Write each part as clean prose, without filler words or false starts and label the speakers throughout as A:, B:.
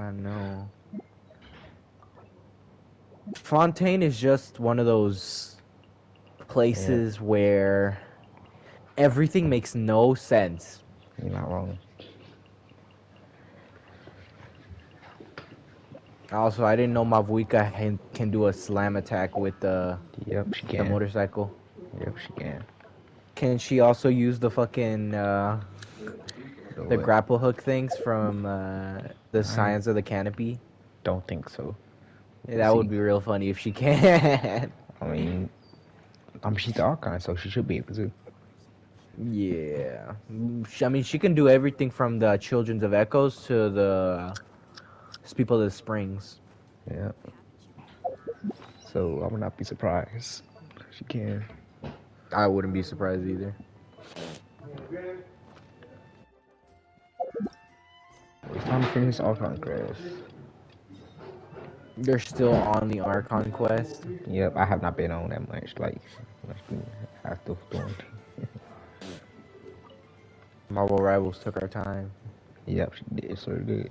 A: I know. Fontaine is just one of those
B: Yeah,
A: places where everything makes no sense.
B: you're not wrong.
A: Also, I didn't know Mavuika can do a slam attack with
B: Yep, she
A: the
B: can.
A: motorcycle.
B: Yep, she can.
A: Can she also use the fucking
B: So
A: the
B: what?
A: grapple hook things from the
B: I
A: Science of the Canopy?
B: don't think so.
A: Yeah,
B: Let's
A: that would
B: see.
A: be real funny if she can.
B: I mean, she's the Archon, so she should be able to.
A: Yeah. I mean, she can do everything from the Children's of Echoes to the People of the Springs.
B: Yeah. So I would not be surprised. She can.
A: I wouldn't be surprised either.
B: It's time to finish Archon Crash.
A: They're still on the Archon quest.
B: Yep, I have not been on that much. Like I still doing.
A: Marvel Rivals took our time.
B: Yep, she did so good.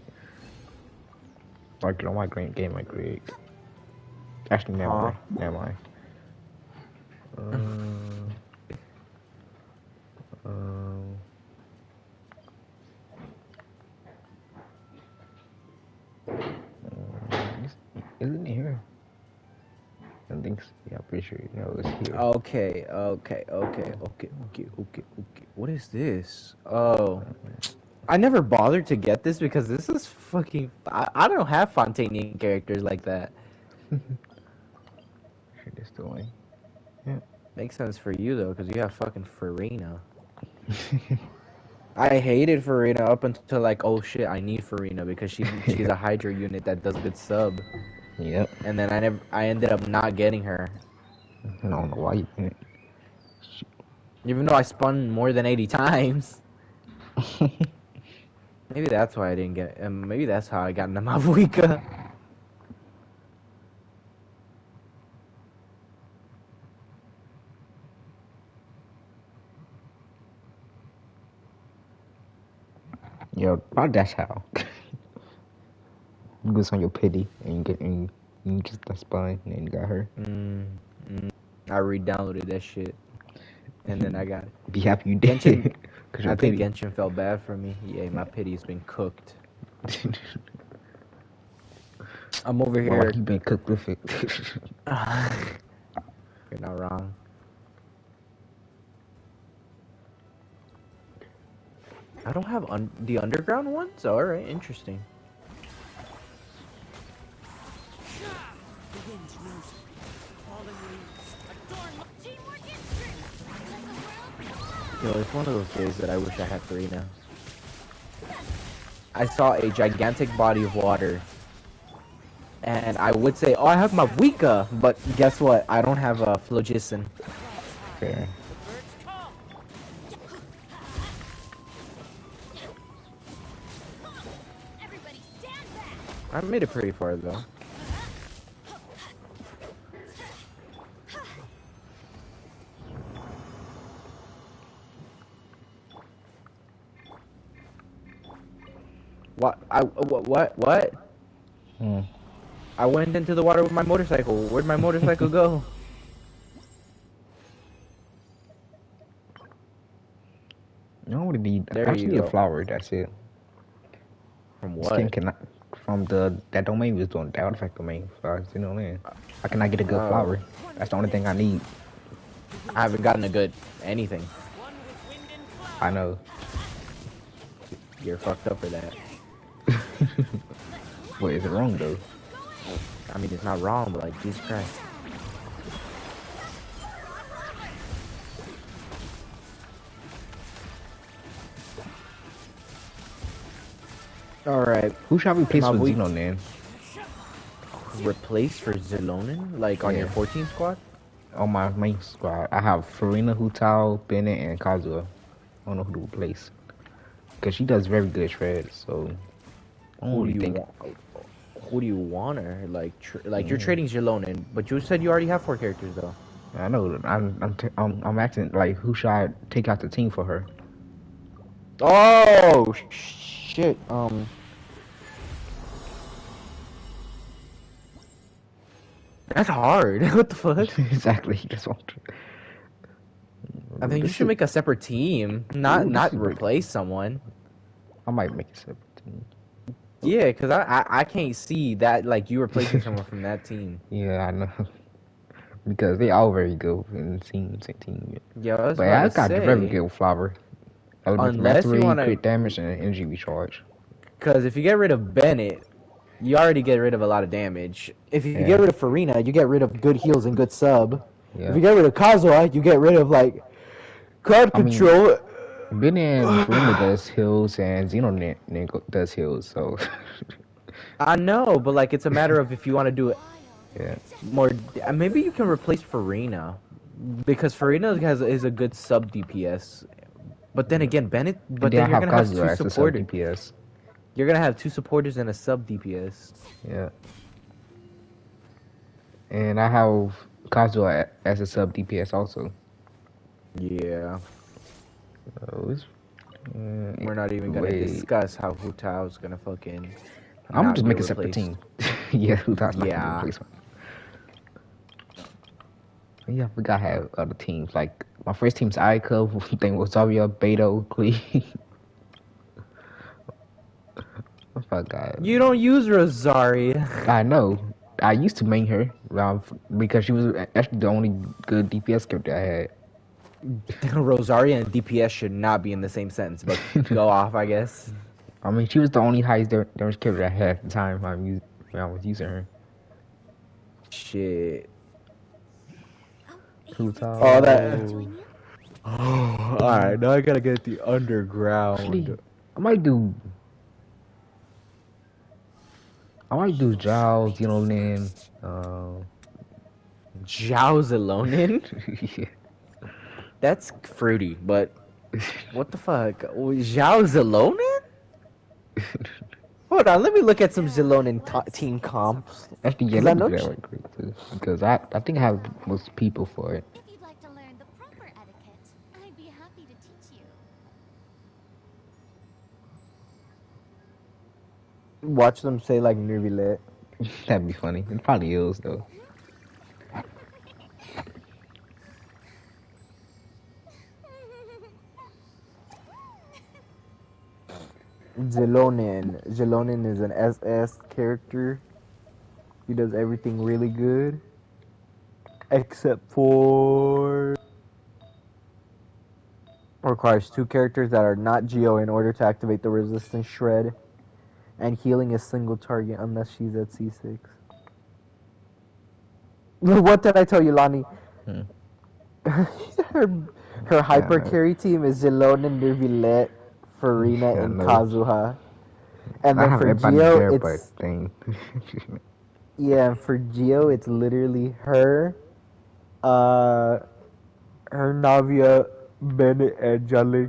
B: Like on my great game, my great. Actually, never
A: Huh?
B: mind. Never mind. Um, um, isn't it here? I think. So. Yeah, I'm pretty sure. No, it's here.
A: Okay. What is this? Oh. I never bothered to get this because this is fucking. I don't have Fontainian characters like that.
B: Sure, this the one. Yeah.
A: Makes sense for you though, because you have fucking Farina. I hated Farina up until like, oh shit, I need Farina because she's a Hydra unit that does good sub.
B: Yep.
A: And then I ended up not getting her,
B: I don't know why you didn't.
A: even though I spun more than 80 times. Maybe that's why I didn't get. Maybe that's how I got into Mavuika.
B: Yeah, probably that's how. You go on your pity and you just that spine and then you got her.
A: I re-downloaded that shit, and then I got
B: Be happy you
A: Genshin.
B: did. Cause your
A: I think
B: pity.
A: Genshin felt bad for me. Yeah, my pity's been cooked. I'm over
B: Well, like
A: here.
B: you been cooked with it.
A: You're not wrong. I don't have the underground ones? Alright, interesting. Yo, it's one of those days that I wish I had Farina. I saw a gigantic body of water. And I would say, oh, I have my Wika, but guess what? I don't have a Phlogiston.
B: Fair.
A: I made it pretty far though. What?
B: Hmm.
A: I went into the water with my motorcycle. Where'd my motorcycle go?
B: No, would be
A: There you
B: actually a
A: go.
B: flower. That's it.
A: From
B: Skin
A: what?
B: cannot from that domain was doing that artifact domain. So you know, man, I cannot get a good flower. That's the only thing I need.
A: I haven't gotten a good anything.
B: I know.
A: You're fucked up for that.
B: What is it wrong though?
A: I mean, it's not wrong, but like, Jesus Christ. Alright.
B: Who should I replace
A: My
B: with
A: weak-
B: Xeno then?
A: Replace for Zelonin? Like on your 14 squad?
B: On my main squad, I have Farina, Hutao, Bennett, and Kazuha. I don't know who to replace. Because she does very good shreds, so I don't
A: Who do
B: really
A: you
B: think.
A: want? Who do you want her? Like you're trading Zelonin, but you said you already have 4 characters though.
B: I know. I'm asking like who should I take out the team for her?
A: Oh shit. That's hard. What the fuck?
B: Exactly. That's what.
A: I think you
B: This
A: should
B: is.
A: make a separate team,
B: Ooh, this
A: not
B: is pretty.
A: replace someone.
B: I might make a separate team.
A: Yeah, because I can't see that like you replacing someone from that team.
B: Yeah, I know. Because they all very good in the same team.
A: Yeah, I was
B: But
A: about
B: I
A: to
B: got very
A: say,
B: good with Flower. Elemental
A: unless you
B: Mastery,
A: want to,
B: crit damage, and energy recharge.
A: because if you get rid of Bennett, you already get rid of a lot of damage. If you
B: Yeah,
A: get rid of Farina, you get rid of good heals and good sub. If
B: yeah.
A: you get rid of Kazuha, you get rid of like crowd
B: I mean,
A: control.
B: Benny and Farina does heals, and Xeno does heals, so.
A: I know, but like it's a matter of if you want to do it
B: Yeah.
A: more. Maybe you can replace Farina because Farina is a good sub DPS. But then again, Bennett.
B: And
A: But
B: then I
A: then you're
B: have
A: gonna have
B: Kazuya
A: two
B: as a sub
A: supporters.
B: DPS.
A: You're gonna have two supporters and a sub DPS.
B: Yeah. And I have Kazuya as a sub DPS also.
A: Yeah,
B: So it's,
A: we're not even gonna
B: wait.
A: discuss how Hu Tao's gonna fucking
B: I'm gonna
A: not
B: just
A: get
B: make a separate
A: replaced.
B: team. Yeah, that's not gonna be
A: Yeah,
B: replacement. Yeah, we gotta have other teams. Like my first team's Aika, then Rosaria, Beto, Klee. I forgot.
A: you don't use Rosaria.
B: I know. I used to main her because she was actually the only good DPS character I had.
A: Rosaria and DPS should not be in the same sentence, but go off, I guess.
B: I mean, she was the only highest damage character I had at the time when I was using her.
A: Shit. Oh, that.
B: Pluto.
A: Oh, alright, now I gotta get the
B: Actually,
A: underground.
B: I might do. I might do Giles, you know, then.
A: Zhao Zelonin?
B: Yeah.
A: That's fruity, but what the fuck? Zhao Zelonin? Hold on, let me look at some Zelonin team comps.
B: Actually, yeah,
A: Cause I
B: let me
A: know.
B: do that right quick too, because I think I have most people for it.
C: If you'd like to learn the proper etiquette, I'd be happy to teach you.
A: Watch them say like Nubilet.
B: That'd be funny. It probably is though.
A: Zelonin. Zelonin is an SS character. He does everything really good. Except for... requires two characters that are not Geo in order to activate the resistance shred. And healing a single target unless she's at C6. What did I tell you, Lonnie?
B: Hmm.
A: her hyper carry team is Zelonin, Nubilet, Farina,
B: Yeah,
A: and
B: no.
A: Kazuha. And
B: I
A: then
B: have
A: for
B: everybody
A: Geo,
B: there,
A: it's...
B: but thing.
A: yeah, for Geo, it's literally her, her Navia, Bennett, and Jolly.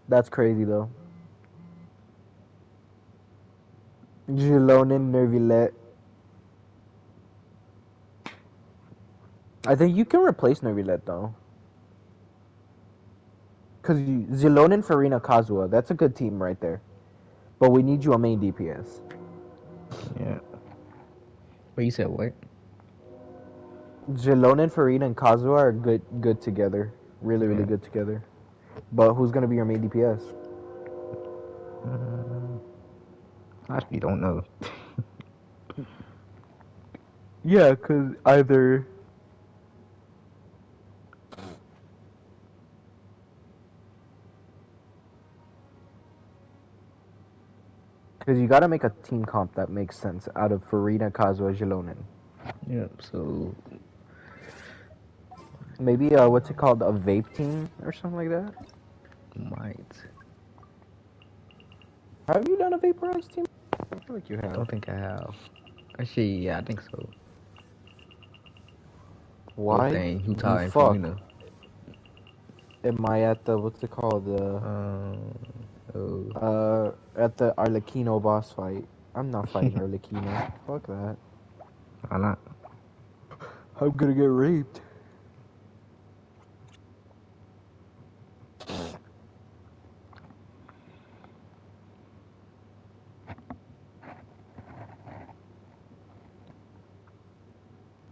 A: That's crazy though. Zelonin, Nervilet. I think you can replace Nervilet though. Because Zelonin, Farina, Kazuha, that's a good team right there. But we need you a main DPS.
B: Yeah. But you said what?
A: Zelonin, Farina, and Kazuha are good together. Really
B: Yeah.
A: good together. But who's going to be your main DPS?
B: I actually don't know.
A: Yeah, because either... because you got to make a team comp that makes sense out of Farina, Kazuha, Zelonin.
B: Yeah. So
A: Maybe, what's it called? A vape team or something like that?
B: might.
A: Have you done a vaporized team? I feel like you
B: I
A: have.
B: don't think I have. Actually, yeah, I think so.
A: Why?
B: Both thing,
A: The
B: Utah and
A: fuck?
B: Farina.
A: Am I at the, what's it called? At the Arlecchino boss fight. I'm not fighting Arlecchino. Fuck that.
B: Why not?
A: I'm gonna get raped.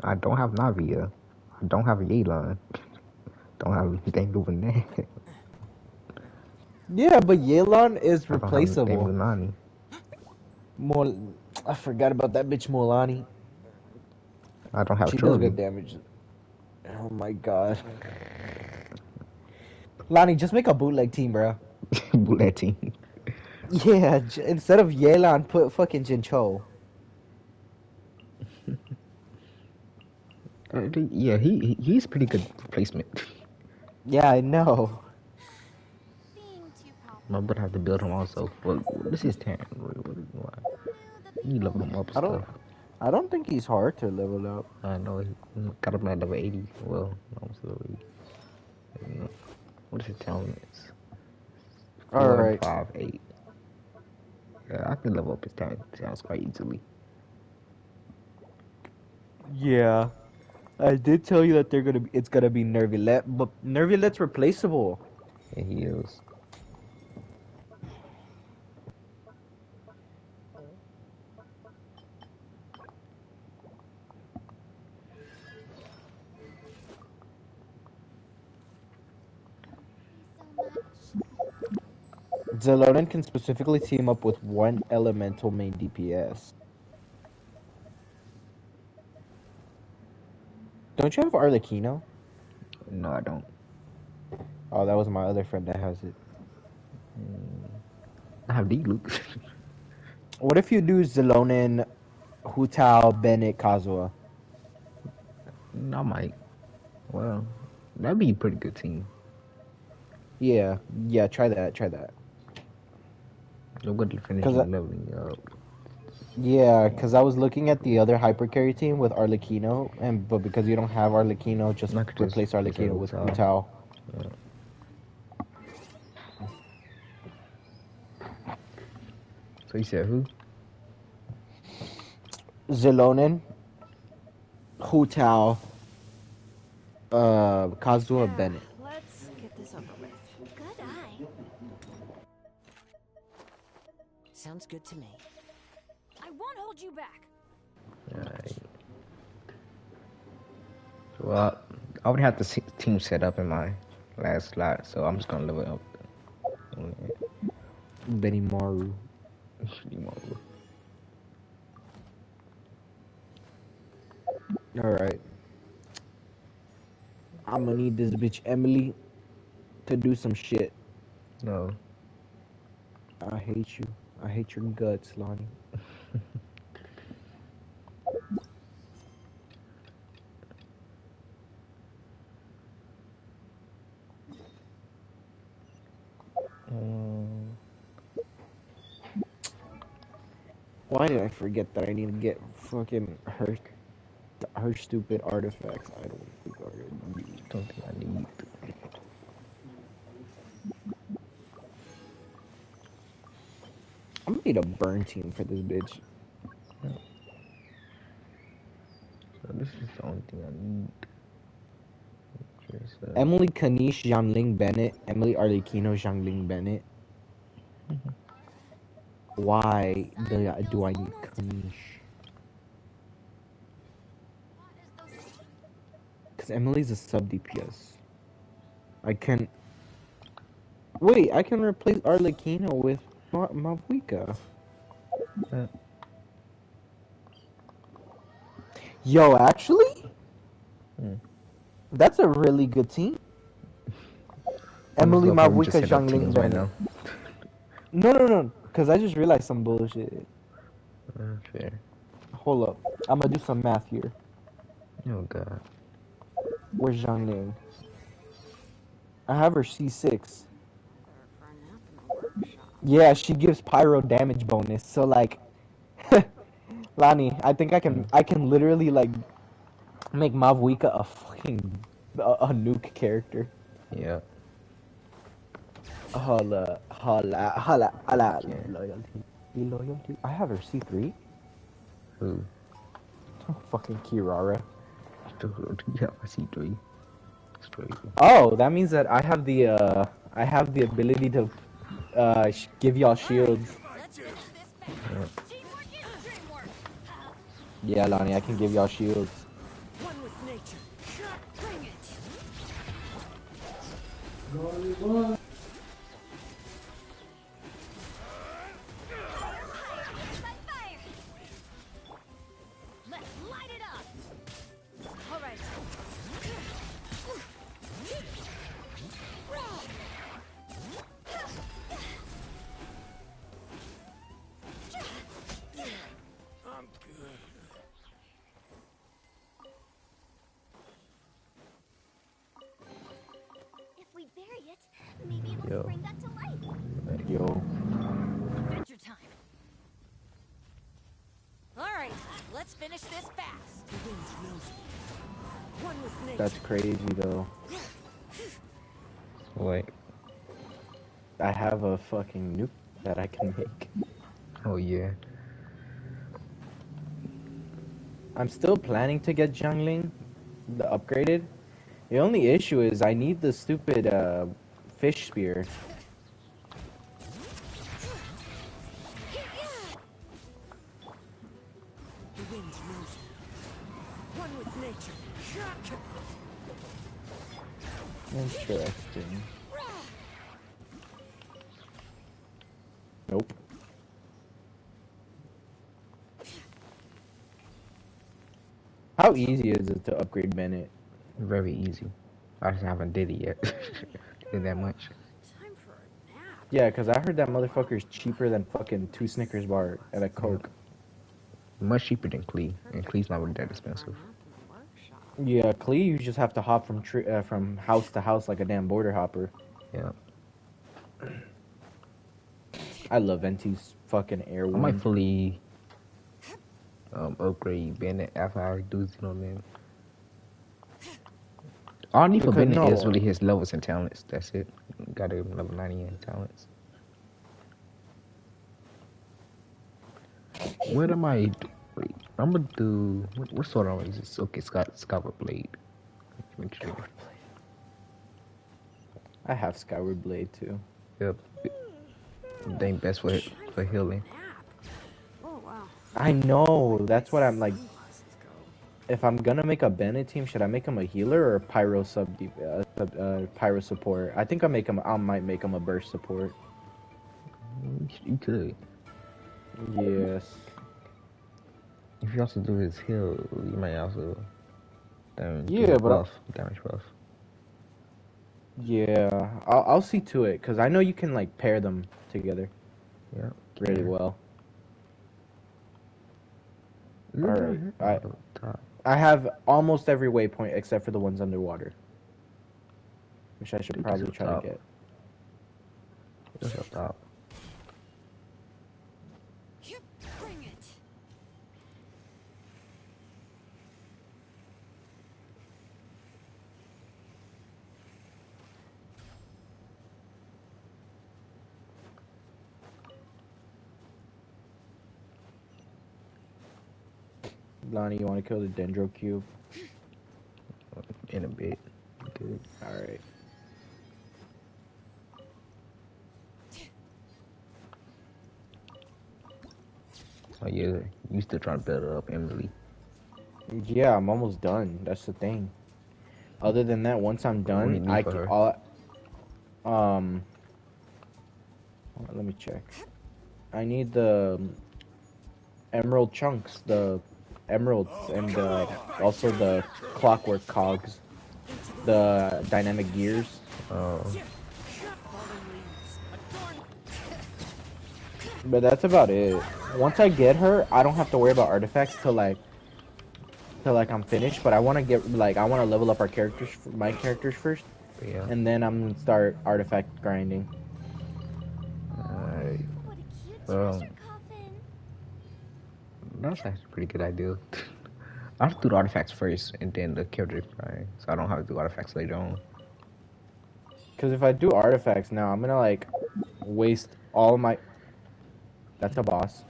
B: I don't have Navia. I don't have Yelan. Don't have anything doing that.
A: Yeah, but Yelan is
B: I don't have anything
A: replaceable.
B: Lunani.
A: I forgot about that bitch Molani.
B: I don't have
A: She does
B: Chori.
A: good damage. Oh my god. Lonnie, just make a bootleg team, bro.
B: Bulletin.
A: Yeah, instead of Yelan, put fucking Jincho.
B: Yeah, he's pretty good replacement.
A: Yeah, I know.
C: Being too
B: I'm
C: popular
B: gonna have to build him also. Well, this is 10. Why?
C: knew the
B: You level
C: people
B: him up
A: I
B: stuff.
A: don't think he's hard to level up.
B: I know he got him at level 80. Well, almost level 80. What is his talents?
A: All
B: 4,
A: right.
B: 5, 8. Yeah, I can level up his talents quite easily.
A: Yeah, I did tell you that it's gonna be Nervilet, but Nervilet's replaceable.
B: Yeah, he is.
C: so much.
A: Zelonin can specifically team up with one elemental main DPS. Don't you have Arlecchino?
B: No, I don't.
A: Oh, that was my other friend that has it.
B: I have D-Luke.
A: What if you do Zelonin, Hu Tao, Bennett, Kazuha?
B: I might. Well, that'd be a pretty good team.
A: Yeah, yeah, try that, try that.
B: I'm good to
A: Cause
B: finishing leveling up.
A: yeah, cause I was looking at the other hyper carry team with Arlecchino, but because you don't have Arlecchino, just
B: I could just
A: replace
B: say
A: Arlecchino with Hu
B: Utah.
A: Tao.
B: Yeah. So you said who?
A: Zelonin, Hu Tao, Kazuha, Bennett.
D: Let's get this over with.
C: Good eye.
D: Sounds good to me.
C: I won't hold you back.
B: Alright. Well, I already have the team set up in my last slot, so I'm just gonna level up.
A: Benimaru. Alright. I'm gonna need this bitch Emily to do some shit.
B: No.
A: I hate you. I hate your guts, Lonnie. Why did I forget that I need to get fucking her stupid artifacts? I don't think I need.
B: Don't think I need.
A: I'm gonna need a burn team for this bitch.
B: So this is the only thing I need. Just,
A: Emily Kanish, Jiangling Bennett. Emily Arlecchino, Jiangling Bennett. Why do I need Kanish? Because Emily's a sub DPS. I can. Wait, I can replace Arlecchino with Mavuika. Yo, actually? That's a really good team. Emily Mavuika, Jiangling
B: right
A: Bennett.
B: now.
A: No. Because I just realized some bullshit.
B: Fair.
A: Hold up. I'm gonna do some math here.
B: Oh god.
A: Where's Jiangling? I have her C6. Yeah, she gives pyro damage bonus. So like, Lani, I think I can literally like make Mavuika a fucking a nuke character.
B: Yeah.
A: Holla, loyalty. I have her C3.
B: Who?
A: Fucking Kirara.
B: Yeah, I see 3. It's crazy.
A: Oh, that means that I have the ability to give y'all shields.
C: Let's finish this fast. Teamwork is dreamwork.
A: Yeah, Lonnie, I can give y'all shields.
D: nature. Bring it.
C: Let's light it up. All right.
D: I'm good.
C: If we bury it, maybe it'll
B: Yo.
C: spring back to life.
A: Yo.
C: Adventure time.
D: All right, let's finish this fast. The wind knows it. One with nature.
A: That's crazy though.
B: What?
A: I have a fucking nuke that I can make.
B: Oh yeah.
A: I'm still planning to get Jiangling, the upgraded. The only issue is I need the stupid fish spear.
D: The wind knows it. One with nature.
A: Interesting. Nope. How easy is it to upgrade Bennett?
B: Very easy. I just haven't did it yet. Did that much.
D: Time for a nap.
A: Yeah, because I heard that motherfucker's cheaper than fucking 2 Snickers bar and a Coke.
B: Much cheaper than Klee, and Klee's not really that expensive.
A: Yeah, Klee, you just have to hop from house to house like a damn border hopper.
B: Yeah.
A: I love NT's fucking air
B: I
A: one.
B: might fully upgrade Bennett after I do Xenoman. All I need for
A: Because
B: Bennett is
A: no.
B: really his levels and talents. That's it. Got him level 90 in talents. What am I? Wait, I'm gonna do. What sort of is this? Okay, Skyward Blade. Make sure.
A: I have Skyward Blade too.
B: Yep. They ain't best for healing.
D: Oh wow.
A: I know. That's what I'm like. If I'm gonna make a Bennett team, should I make him a healer or a pyro pyro support? I think I might make him a burst support.
B: You could.
A: Yes.
B: If you also do his heal, you might also do
A: Yeah,
B: his
A: but
B: damage buff.
A: Yeah, I'll see to it because I know you can like pair them together
B: Yeah.
A: really well. All right, I have almost every waypoint except for the ones underwater, which I should probably try to get.
B: Just up top.
D: Bring it.
A: Lonnie, you want to kill the Dendro Cube?
B: In a bit. Good.
A: All right.
B: Oh yeah, you still trying to build up Emily.
A: Yeah, I'm almost done. That's the thing. Other than that, once I'm done, let me check. I need the emerald chunks, the emeralds, and also the clockwork cogs, the dynamic gears. But that's about it. Once I get her, I don't have to worry about artifacts till I'm finished. But I want to I want to level up my characters first,
B: Yeah.
A: and then I'm gonna start artifact grinding.
B: Alright.
C: What a cute
B: Well,
C: treasure coffin.
B: that's actually a pretty good idea. I have to do the artifacts first and then the character grind, so I don't have to do artifacts later on.
A: Because if I do artifacts now, I'm gonna like waste all my. That's a boss.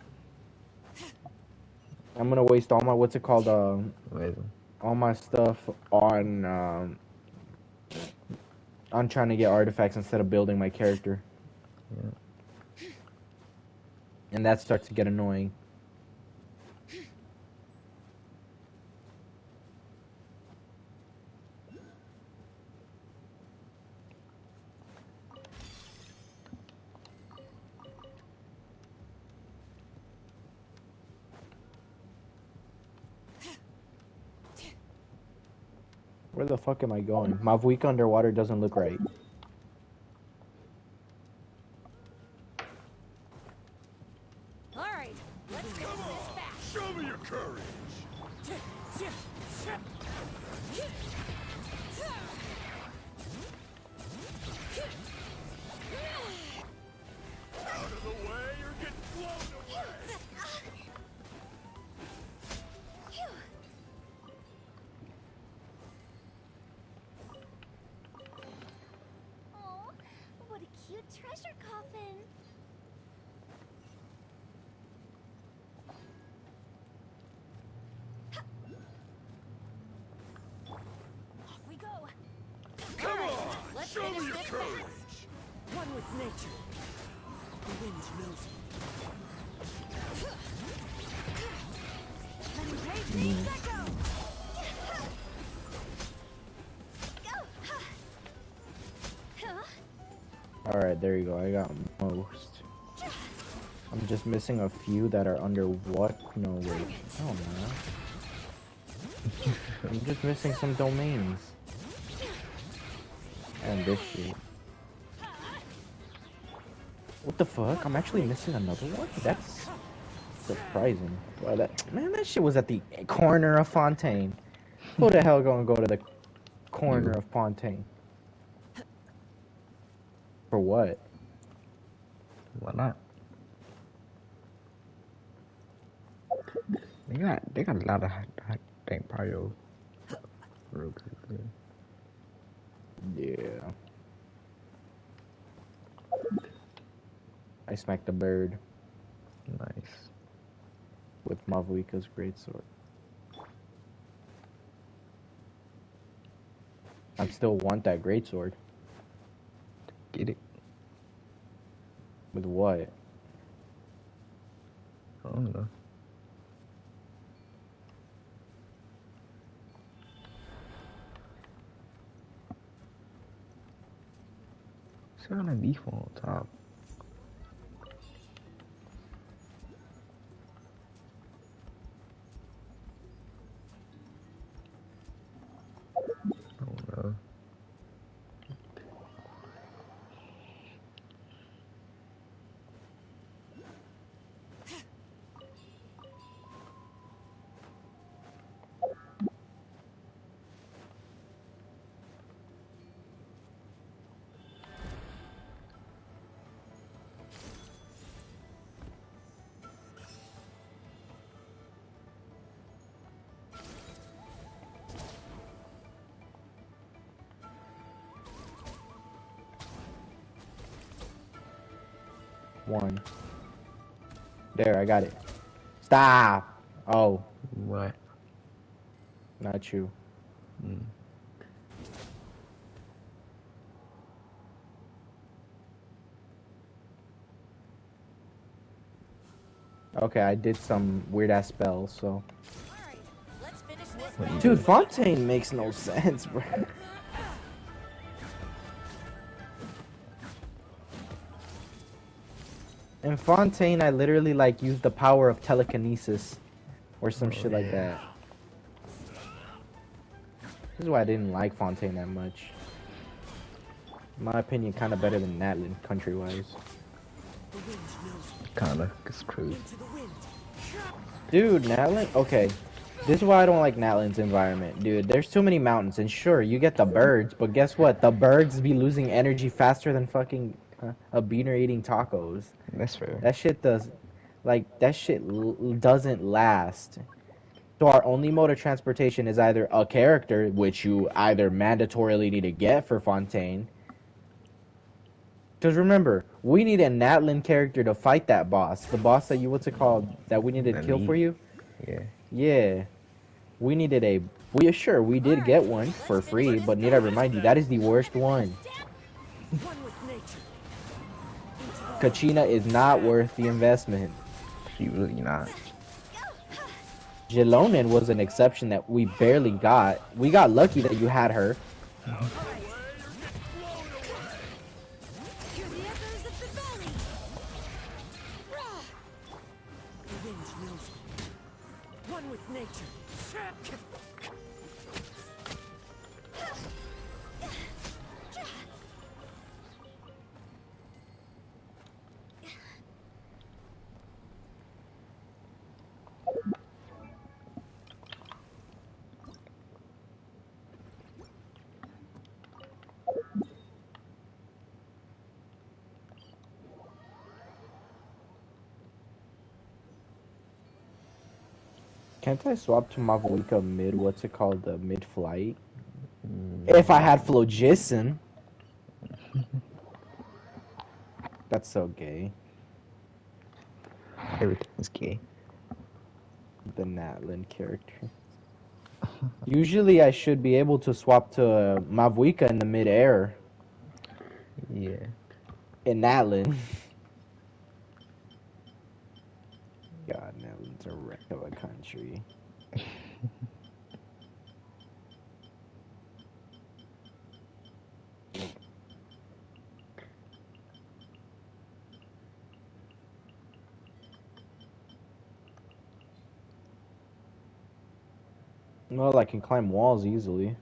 A: I'm gonna waste all my all my stuff on trying to get artifacts instead of building my character.
B: Yeah.
A: And that starts to get annoying. Where the fuck am I going? Mavuika underwater doesn't look right.
D: All right, let's finish this fast.
E: Show me your courage! Out of the way, you're getting blown away!
C: Oh, what a cute treasure coffin.
D: Off we go.
E: Come on!
D: Let's
E: Show me
D: finish
E: your
D: this
E: courage!
D: fast. One with nature. The wind knows it. Letting brave dreams echo.
A: Alright, there you go. I got most. I'm just missing a few that are under what? No, wait. I don't know. I'm just missing some domains. And this shit. What the fuck? I'm actually missing another one? That's surprising. Well, man, that shit was at the corner of Fontaine. Who the hell gonna go to the corner of Fontaine? For what?
B: Why not? They got a lot of hot dang pyro. Real quickly.
A: Yeah. I smacked the bird
B: Nice.
A: with Mavuika's greatsword. I still want that greatsword.
B: Get it?
A: With what?
B: I don't know. It's on a default top. I don't know.
A: One. There, I got it. Stop! Oh,
B: What?
A: not you.
B: Mm.
A: Okay, I did some weird ass spells, so.
D: All right, let's finish this
B: What you
D: fast.
A: Dude,
B: do?
A: Fontaine makes no sense, bro. In Fontaine, I literally like used the power of telekinesis, or some
B: Oh,
A: shit like
B: yeah.
A: that. This is why I didn't like Fontaine that much. In my opinion, kind of better than Natlin, country-wise.
D: The wind knows it.
B: Kinda. It's crazy.
D: Into the wind.
A: Dude, Natlin? Okay. This is why I don't like Natlin's environment, dude. There's too many mountains, and sure, you get the birds, but guess what? The birds be losing energy faster than fucking a beaner eating tacos.
B: That's fair.
A: That shit does, like, that shit doesn't last. So our only mode of transportation is either a character, which you either mandatorily need to get for Fontaine. Because remember, we need a Natlin character to fight that boss. The boss that you, what's it called, that we needed to
B: The
A: kill for
B: meat.
A: you?
B: Yeah.
A: Yeah. We needed a, sure, we did get one for free, but need I remind you, that is the worst one.
D: One with nature.
A: Kachina is not worth the investment.
B: She really not.
A: Jelonin was an exception that we barely got. We got lucky that you had her.
D: Hear the echoes of the valley. The wind knows it. One with nature.
A: Can't I swap to Mavuika mid, what's it called, the mid-flight?
B: Mm,
A: If I had Flogison. That's so gay.
B: everything's gay.
A: The Natlin character. Usually I should be able to swap to Mavuika in the mid-air.
B: Yeah.
A: In Natlin. God, Natlin's a wreck of a country. Well, I can climb walls easily.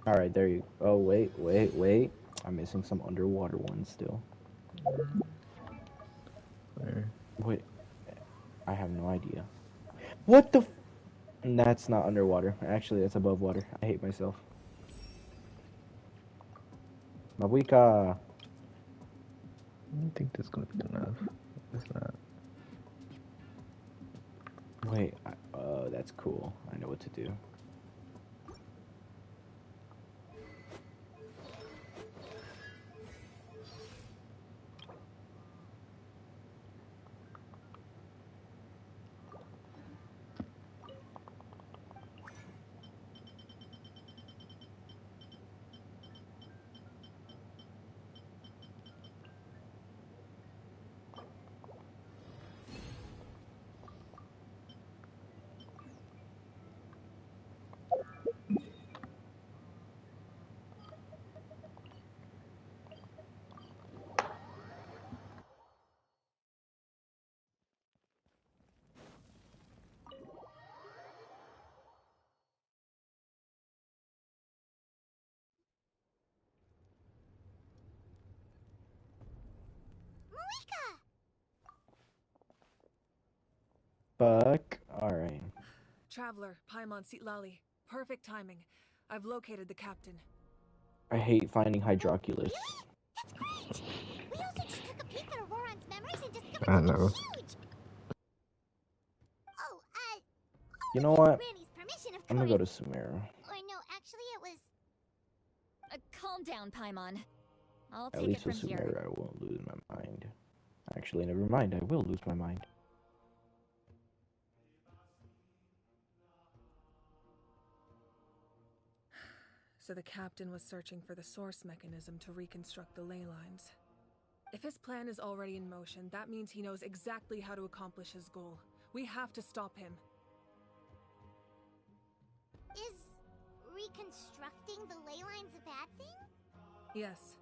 A: Alright, there you go. Oh, wait. I'm missing some underwater ones still.
B: Where?
A: Wait, I have no idea. What the f- That's not underwater. Actually, that's above water. I hate myself. Mabuika!
B: I don't think this is gonna be enough. It's not.
A: Wait, oh, that's cool. I know what to do.
C: Malika!
A: Fuck. Alright.
F: Traveler, Paimon Sitlali. Perfect timing. I've located the captain.
A: I hate finding Hydroculus.
C: That's great! We also just took a peek at Auroran's memories and discovered
B: I
C: something
B: know.
C: huge! Oh,
A: You
C: with
A: know
C: his
A: what?
C: Granny's permission, of
A: I'm gonna go
C: course.
A: to Sumeru.
C: Or no, actually it was...
D: Calm down, Paimon. I'll
A: At
D: take it
A: least
D: from
A: with
D: here.
A: Sumeru, I won't lose my mind. Actually, never mind. I will lose my mind.
F: So the captain was searching for the source mechanism to reconstruct the ley lines. If his plan is already in motion, that means he knows exactly how to accomplish his goal. We have to stop him.
C: Is reconstructing the ley lines a bad thing?
F: Yes.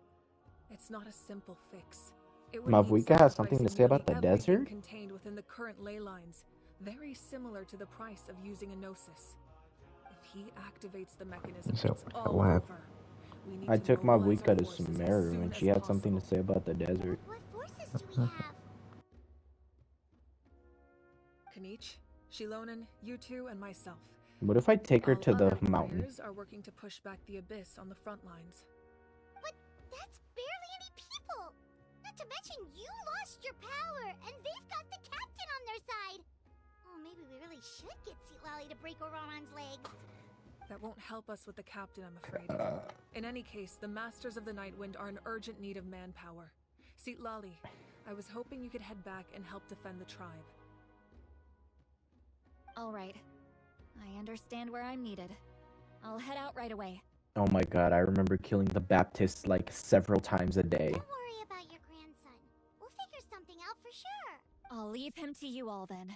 F: It's not a simple fix. It would mean
A: Mavuika has something to
F: sacrificing
A: say about
F: nearly
A: the
F: everything
A: desert?
F: contained within the current ley lines, very similar to the price of using a gnosis. If he activates the mechanism,
B: So,
F: it's all
B: what happened?
F: over. We need
A: I
F: to
A: took
F: mobilize our
A: Mavuika to
F: forces as
A: Sumeru
F: soon
A: and
F: as
A: she had something to
F: possible.
A: say about the desert.
C: What forces do we have?
F: Kanich, Shilonen, you two, and myself.
A: What if I take her
F: All
A: to the
F: other
A: mountain?
F: warriors are working to push back the abyss on the front lines.
C: But that's barely any people! Not to mention you lost your power, and they've got the captain on their side! Oh, maybe we really should get Sitlali to break Auroran's legs.
F: That won't help us with the captain, I'm afraid. In any case, the Masters of the Nightwind are in urgent need of manpower. Sitlali, I was hoping you could head back and help defend the tribe.
D: All right. I understand where I'm needed. I'll head out right away.
A: Oh my god, I remember killing the Baptist like several times a day.
C: Don't worry about your grandson. We'll figure something out for sure.
D: I'll leave him to you all then.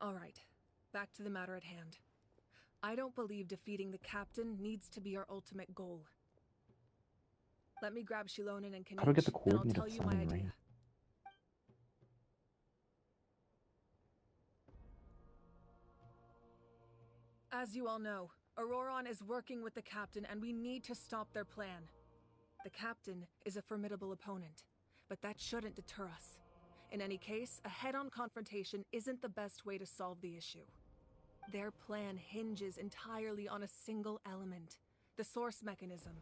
F: All right, back to the matter at hand. I don't believe defeating the captain needs to be our ultimate goal. Let me grab Shilonen and
A: How do I get the
F: Kanich, then I'll
A: coordinate
F: tell
A: of
F: you my
A: Sun and
F: idea.
A: Rain?
F: As you all know, Auroran is working with the captain and we need to stop their plan. The captain is a formidable opponent, but that shouldn't deter us. In any case, a head-on confrontation isn't the best way to solve the issue. Their plan hinges entirely on a single element, the source mechanism.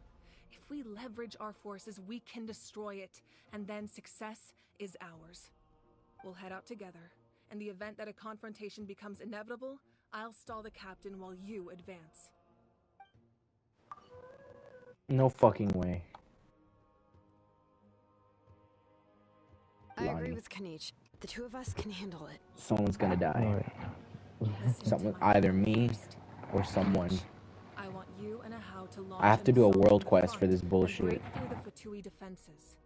F: If we leverage our forces, we can destroy it, and then success is ours. We'll head out together. In the event that a confrontation becomes inevitable, I'll stall the captain while you advance.
A: No fucking way.
G: I agree
A: Lonnie.
G: with Kanich. The two of us can handle it.
A: Someone's gonna die.
F: Listen to
A: Someone,
F: my
A: either
F: plan
A: me
F: first.
A: or someone.
F: I want you and Ahau to launch
A: I have
F: an
A: to do a
F: assault
A: world
F: from the
A: quest for
F: front
A: this
F: and
A: bullshit.
F: break through the Fatui defenses.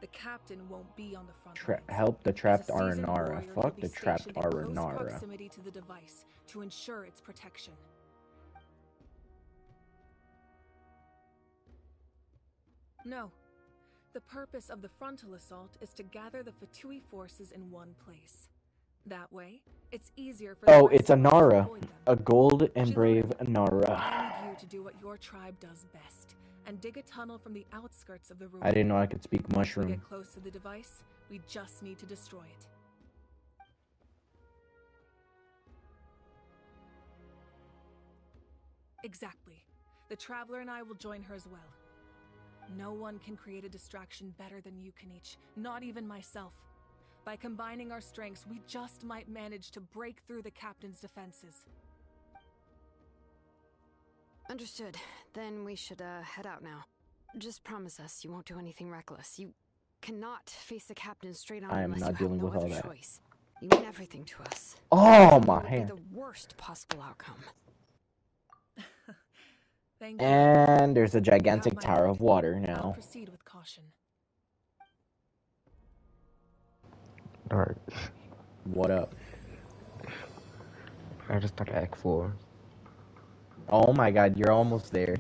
F: The captain won't be on the front lines.
A: Help the
F: As a
A: trapped
F: seasoned
A: Aranara.
F: warrior,
A: Fuck
F: you'll be
A: the trapped
F: stationed in close
A: Aranara.
F: proximity to the device to ensure its protection. No. The purpose of the frontal assault is to gather the Fatui forces in one place. That way, it's easier for the
A: Oh,
F: rest
A: it's a
F: of us to
A: Nara.
F: avoid them.
A: A gold and
F: Chillin,
A: brave Nara.
F: I need you to do what your tribe does best and dig a tunnel from the outskirts of the ruin.
A: I didn't know I could speak
F: Once we
A: mushroom.
F: get close to the device, we just need to destroy it. Exactly. The Traveler and I will join her as well. No one can create a distraction better than you, Kanich. Not even myself. By combining our strengths, we just might manage to break through the captain's defenses.
G: Understood. Then we should head out now. Just promise us you won't do anything reckless. You cannot face the captain straight on
A: I am
G: unless
A: not
G: you have
A: dealing
G: no
A: with all
G: other
A: that.
G: choice. You mean everything to us.
A: Oh,
G: It
A: my
G: would be
A: hand.
G: the worst possible outcome.
F: Thank you.
A: And there's a
F: You have
A: gigantic
F: my
A: tower
F: word.
A: of water
F: I'll
A: now.
F: proceed with caution.
B: Alright.
A: What up?
B: I just started Act 4.
A: Oh my god, you're almost there.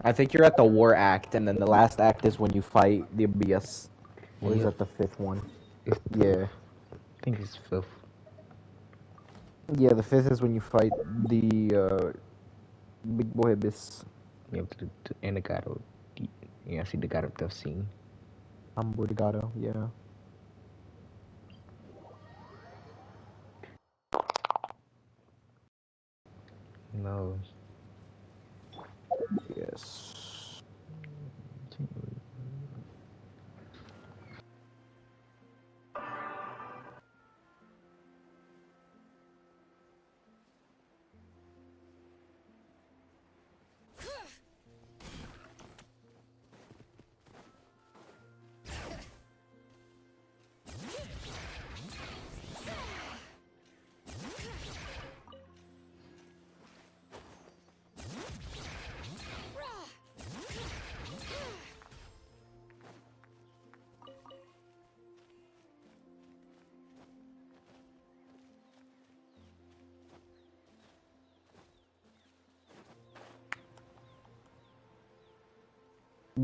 A: I think you're at the war act, and then the last act is when you fight the abyss. Or is
B: Yep.
A: that the fifth one?
B: It's
A: Yeah.
B: I think it's 5th.
A: Yeah, the fifth is when you fight the big boy abyss.
B: You have to and the god of yeah, I see the god of death scene.
A: Hamburgado, yeah.
B: No.
A: Yes.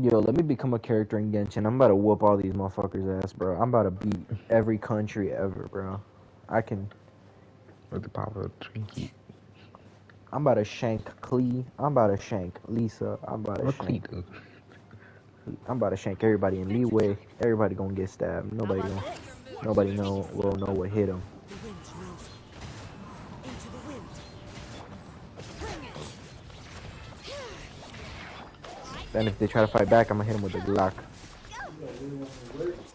A: Yo, let me become a character in Genshin. I'm about to whoop all these motherfuckers' ass, bro. I'm about to beat every country ever, bro. I can.
B: With the power of Trinket.
A: I'm about to shank Klee. I'm about to shank Lisa. I'm about to
B: What
A: shank.
B: Cleat?
A: I'm about to shank everybody in Leeway. Everybody gonna get stabbed. Nobody will know what hit them.
D: The wind knows it. Into the wind.
A: Then if they try to fight back, I'm gonna hit them with the Glock.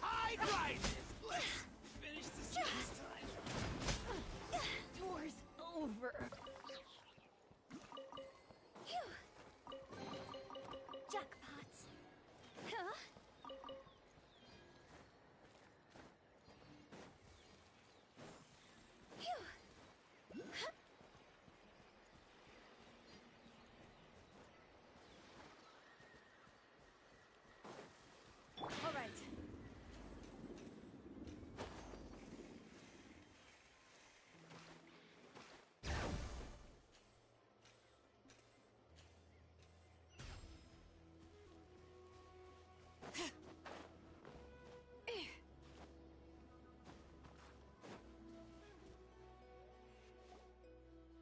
E: Tide rises. Let's finish this this time.
C: War's over. Jackpots. Huh?
G: All right.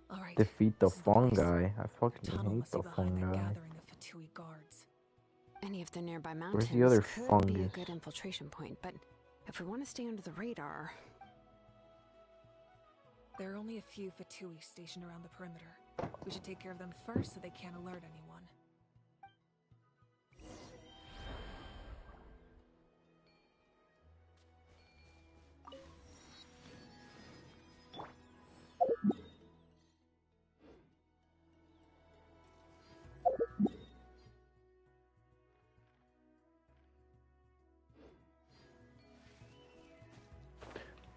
F: All right.
A: Defeat the
F: this is the place.
A: fungi. I
F: The
A: fucking
F: tunnel
A: hate
F: must be
A: the
F: behind that
A: fungi.
F: gathering of Fatui guards.
G: Any of the nearby
A: Where's
G: mountains
A: the other
G: could be a
A: fungus?
G: good infiltration point, but if we want to stay under the radar,
F: There are only a few Fatui stationed around the perimeter. We should take care of them first so they can't alert anyone.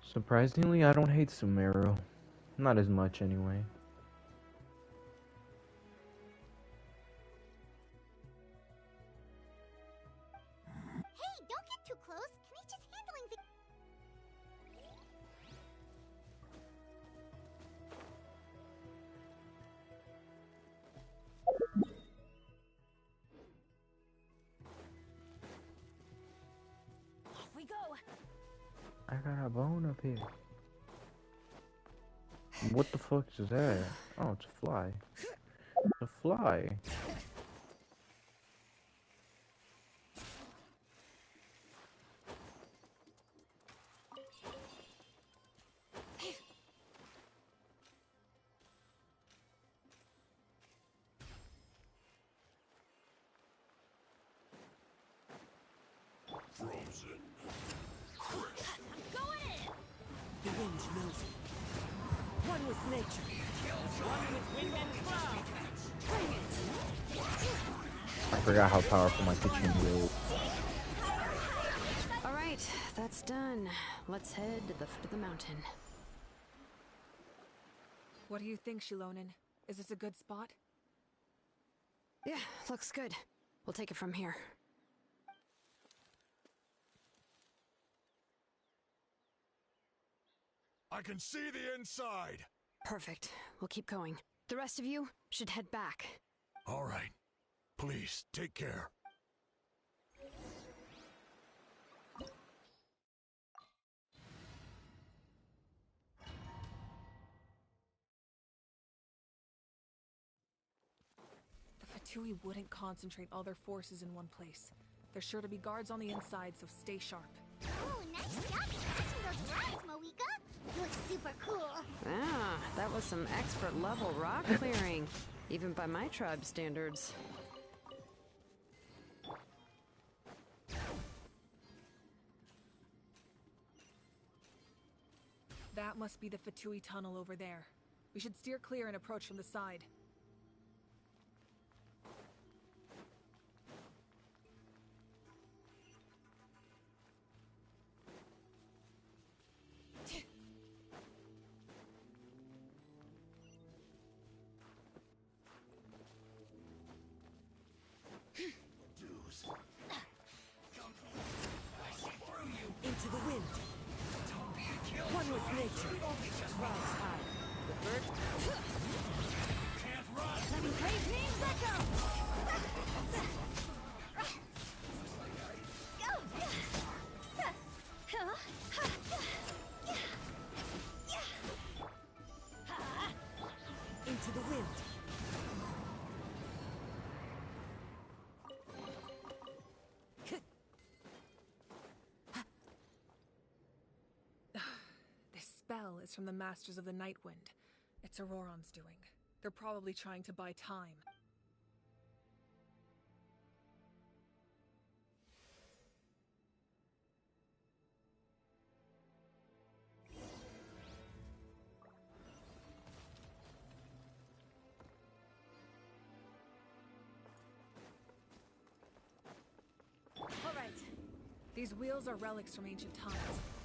A: Surprisingly, I don't hate Sumeru. Not as much, anyway.
C: Hey, don't get too close. Can just handling the...
D: Off we go.
A: I got a bone up here. What the fuck is that? Oh, it's a fly. It's a fly.
D: The wind knows it. One with nature. One with wind and cloud. Bring it.
A: I forgot how powerful my kitchen is.
G: All right, that's done. Let's head to the foot of the mountain.
F: What do you think, Shilonin? Is this a good spot?
G: Yeah, looks good. We'll take it from here.
E: I can see the inside.
G: Perfect. We'll keep going. The rest of you should head back.
E: All right. Please, take care.
F: The Fatui wouldn't concentrate all their forces in one place. There's sure to be guards on the inside, so stay sharp.
C: Oh, nice job smashing those rocks, Moika. You look super cool.
G: Ah, that was some expert level rock clearing. Even by my tribe standards.
F: That must be the Fatui tunnel over there. We should steer clear and approach from the side.
D: Into the wind. One with nature. Rise high. The birds.
C: Let me praise names echo.
D: Into the wind.
F: This spell is from the Masters of the Night Wind. It's Auroron's doing. They're probably trying to buy time. All right. These wheels are relics from ancient times.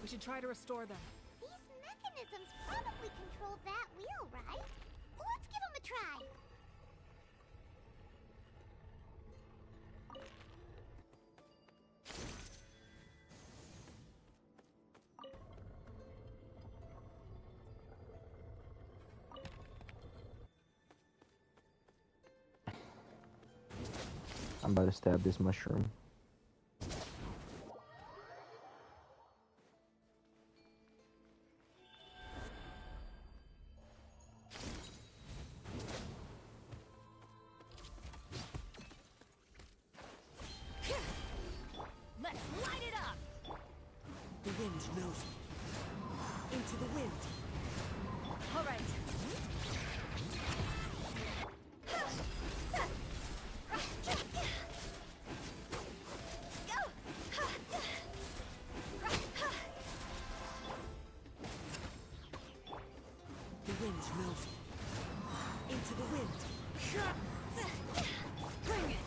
F: We should try to restore them.
C: These mechanisms probably control that wheel, right? Let's give them a try.
A: I'm about to stab this mushroom.
D: Let's light it up. The wind knows it. Into the wind.
G: All right.
D: The wind knows it. Into the wind.
G: Bring it.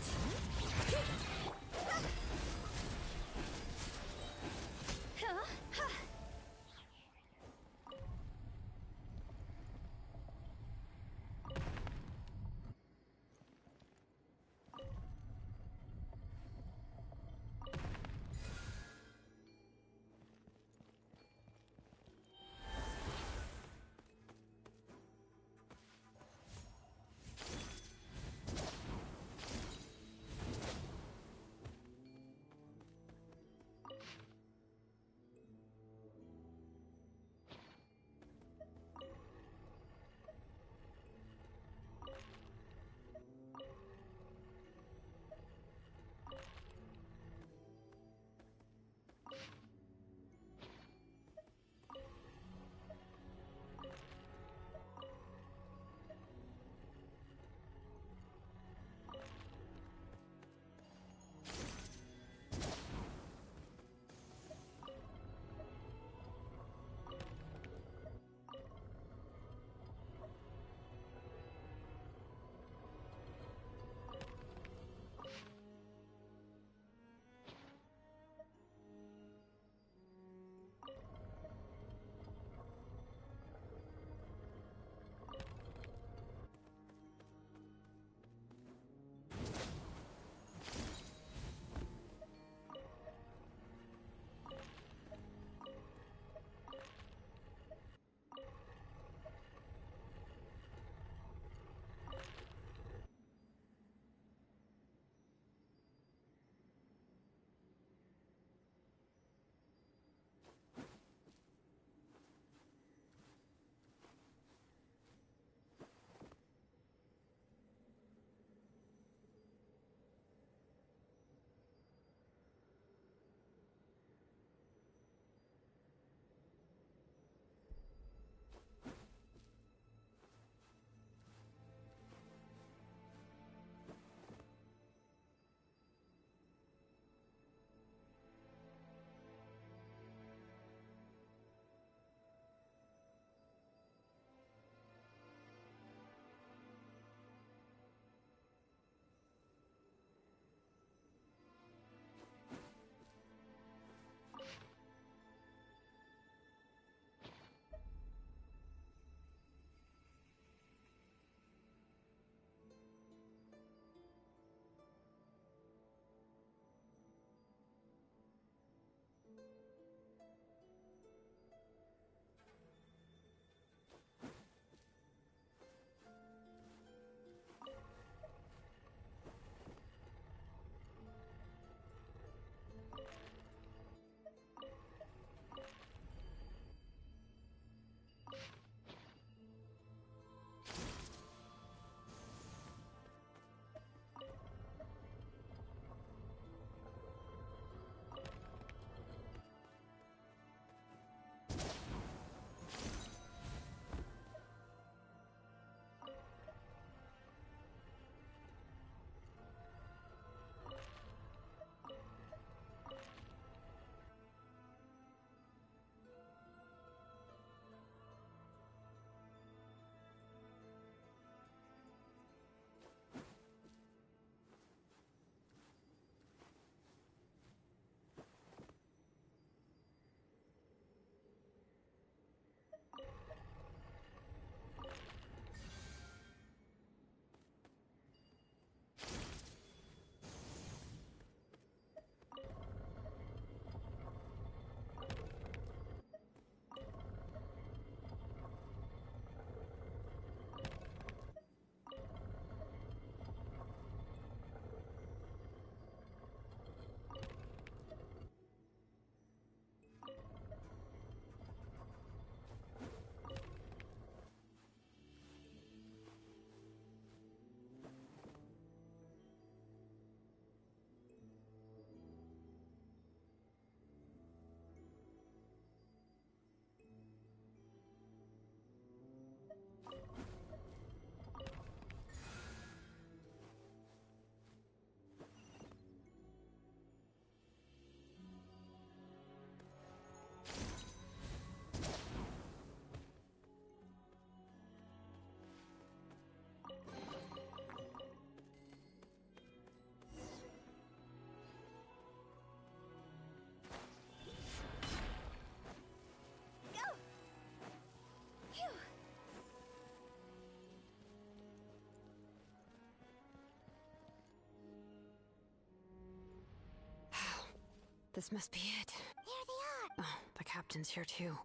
G: This must be it.
C: There they are!
G: Oh, the captain's here too.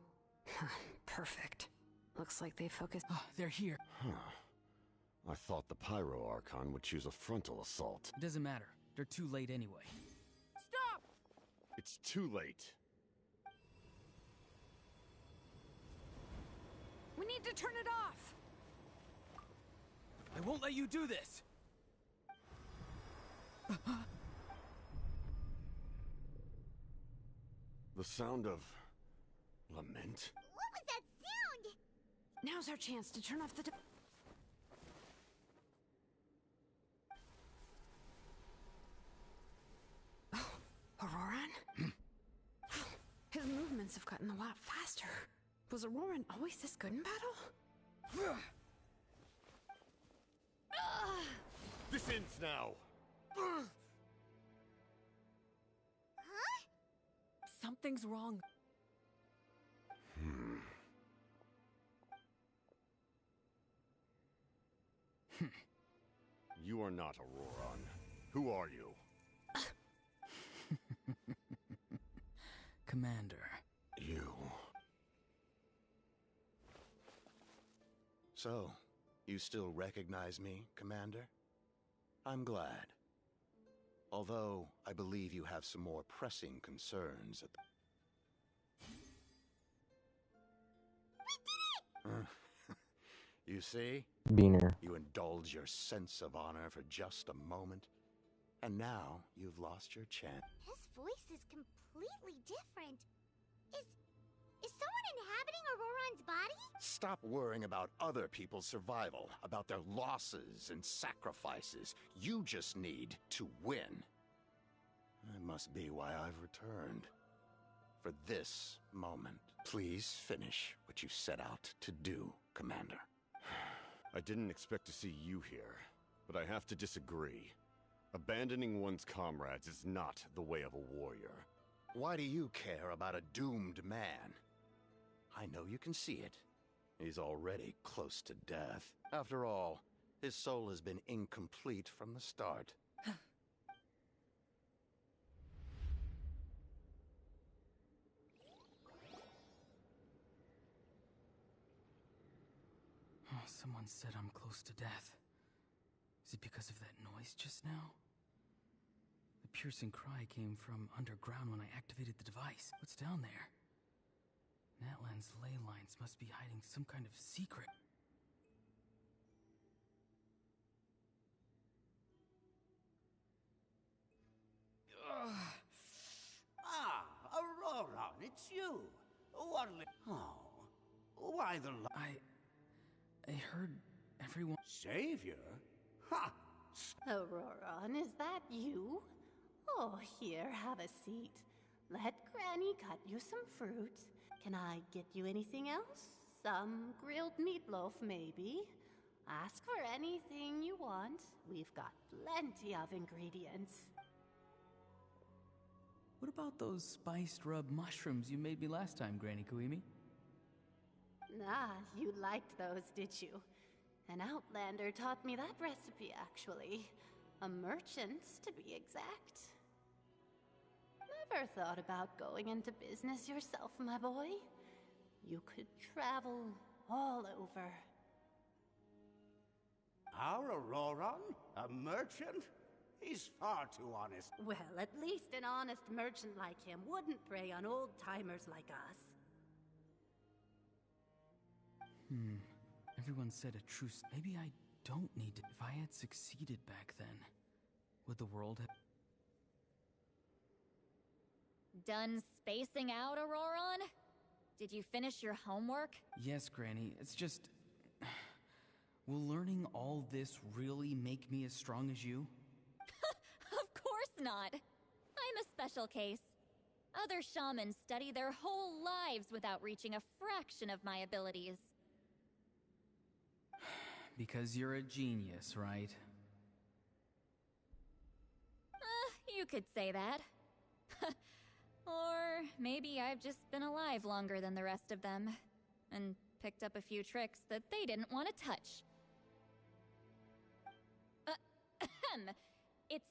G: Perfect. Looks like they focused.
H: Ah, they're here.
E: Huh. I thought the Pyro Archon would choose a frontal assault.
H: It doesn't matter. They're too late anyway. Stop!
E: It's too late.
G: We need to turn it off!
H: I won't let you do this!
E: The sound of lament?
C: What was that sound?
G: Now's our chance to turn off the. Oh, Auroran? His movements have gotten a lot faster. Was Auroran always this good in battle?
E: This ends now!
F: Something's wrong.
E: You are not Auroran. Who are you?
H: Commander.
E: You.
I: So, you still recognize me, Commander? I'm glad. Although, I believe you have some more pressing concerns at the... You see?
A: Beaner.
I: You indulge your sense of honor for just a moment, and now you've lost your chance.
C: His voice is completely different. Is someone inhabiting Auroran's body?
I: Stop worrying about other people's survival, about their losses and sacrifices. You just need to win. That must be why I've returned. For this moment. Please finish what you set out to do, Commander.
E: I didn't expect to see you here, but I have to disagree. Abandoning one's comrades is not the way of a warrior.
I: Why do you care about a doomed man? I know you can see it. He's already close to death. After all, his soul has been incomplete from the start.
H: Oh, someone said I'm close to death. Is it because of that noise just now? The piercing cry came from underground when I activated the device. What's down there? Natlan's ley lines must be hiding some kind of secret.
J: Auroran, it's you. Oh, why the
H: I heard everyone.
J: Savior? Ha!
K: Auroran, is that you? Oh, here, have a seat. Let Granny cut you some fruit. Can I get you anything else? Some grilled meatloaf, maybe? Ask for anything you want. We've got plenty of ingredients.
H: What about those spiced rub mushrooms you made me last time, Granny Kuimi?
K: Ah, you liked those, did you? An outlander taught me that recipe, actually. A merchant, to be exact. Never thought about going into business yourself, my boy? You could travel all over.
J: Our Auroran? A merchant? He's far too honest.
K: Well, at least an honest merchant like him wouldn't prey on old-timers like us.
H: Everyone said a truce. Maybe I don't need to. If I had succeeded back then, would the world have...
L: Done spacing out, Auroran? Did you finish your homework?
H: Yes, Granny. It's just... Will learning all this really make me as strong as you?
L: Of course not. I'm a special case. Other shamans study their whole lives without reaching a fraction of my abilities.
H: Because you're a genius, right?
L: You could say that. Or maybe I've just been alive longer than the rest of them, and picked up a few tricks that they didn't want to touch. It's...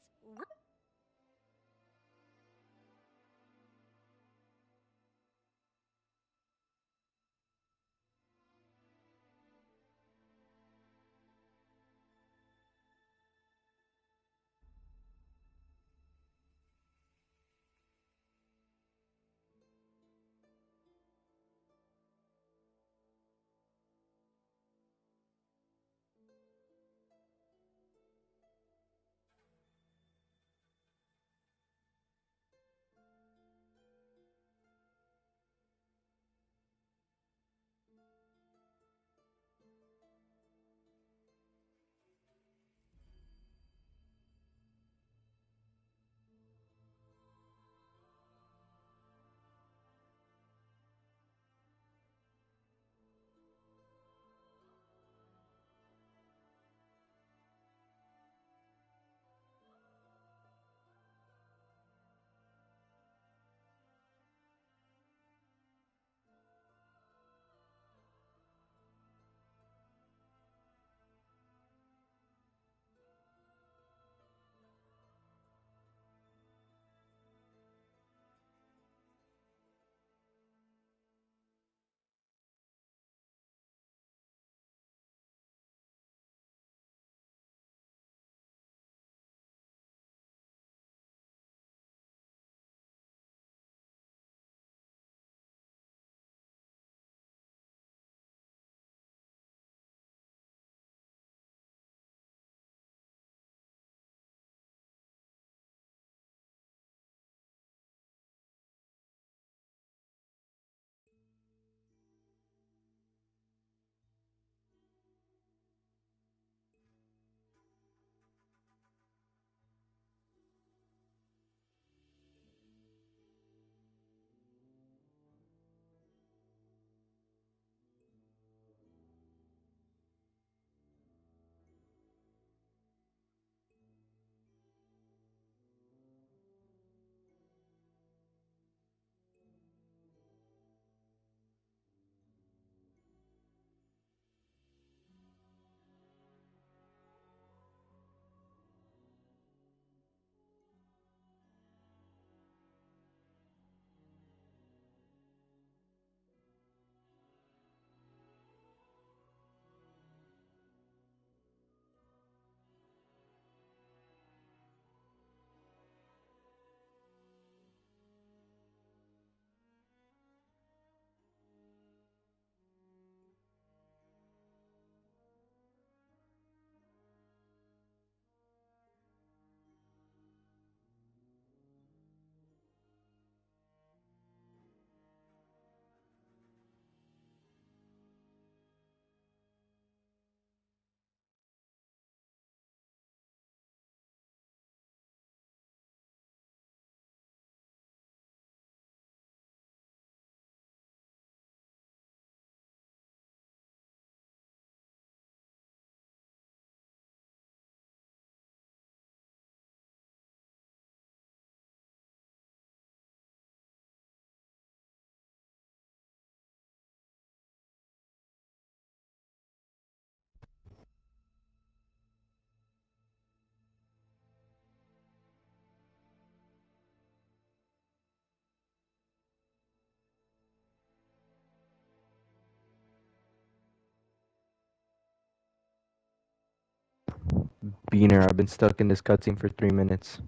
A: Beaner, I've been stuck in this cutscene for 3 minutes.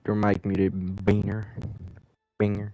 A: Your mic muted, Beaner. Binger.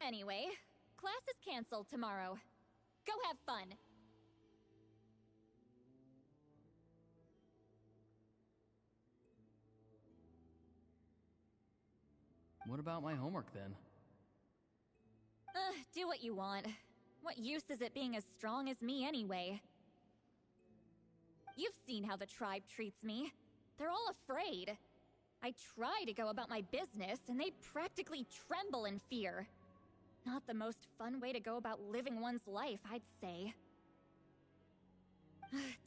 L: Anyway, class is canceled tomorrow. Go have fun.
H: What about my homework then?
L: Do what you want. What use is it being as strong as me anyway? You've seen how the tribe treats me. They're all afraid. I try to go about my business, and they practically tremble in fear. Not the most fun way to go about living one's life, I'd say.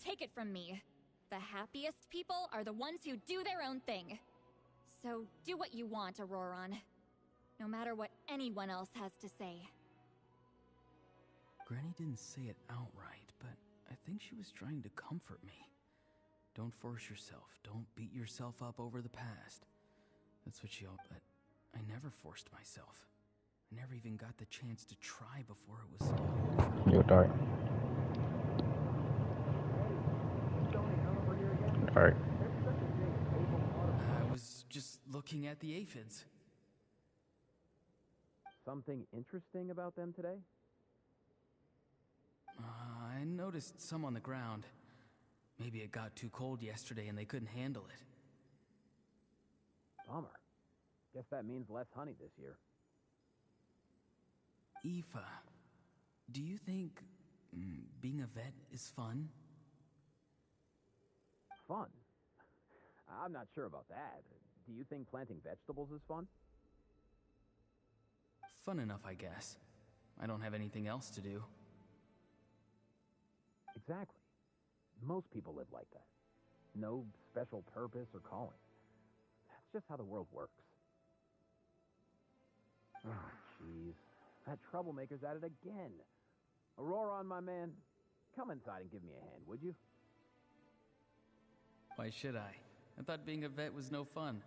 L: Take it from me. The happiest people are the ones who do their own thing. So do what you want, Auroron. No matter what anyone else has to say.
H: Granny didn't say it outright, but I think she was trying to comfort me. Don't force yourself. Don't beat yourself up over the past. That's what she all, but I never forced myself. I never even got the chance to try before it was...
B: Yo, Dark. Dark.
H: I was just looking at the aphids.
M: Something interesting about them today?
H: I noticed some on the ground. Maybe it got too cold yesterday and they couldn't handle it.
M: Bummer. Guess that means less honey this year.
H: Aoife, do you think being a vet is fun?
M: Fun? I'm not sure about that. Do you think planting vegetables is fun?
H: Fun enough, I guess. I don't have anything else to do.
M: Exactly. Most people live like that. No special purpose or calling. That's just how the world works. Oh, jeez. That troublemaker's at it again. Auroron, my man, come inside and give me a hand, would you?
H: Why should I? I thought being a vet was no fun.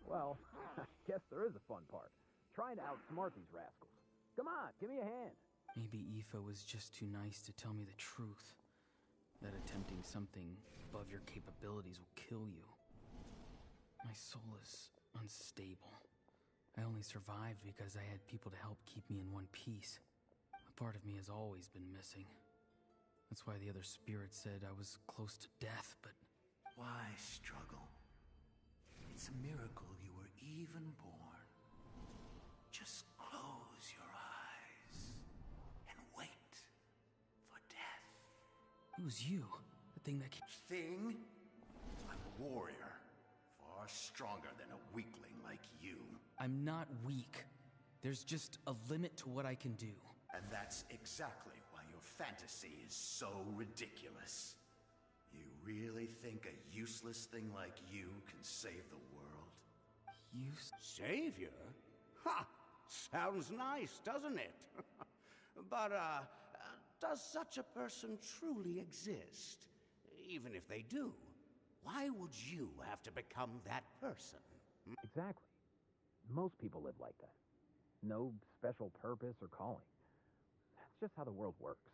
M: Well, I guess there is a fun part. Trying to outsmart these rascals. Come on, give me a hand.
H: Maybe Aoife was just too nice to tell me the truth. That attempting something above your capabilities will kill you. My soul is unstable. I only survived because I had people to help keep me in one piece. A part of me has always been missing. That's why the other spirits said I was close to death, but...
J: Why struggle? It's a miracle you were even born. Just close your eyes and wait for death.
H: It was you, the thing that...
I: Thing? I'm a warrior. Far stronger than a weakling like you.
H: I'm not weak. There's just a limit to what I can do.
I: And that's exactly why your fantasy is so ridiculous. You really think a useless thing like you can save the world?
J: Savior? Ha! Sounds nice, doesn't it? But, does such a person truly exist? Even if they do, why would you have to become that person?
M: Exactly. Most people live like that. No special purpose or calling. That's just how the world works.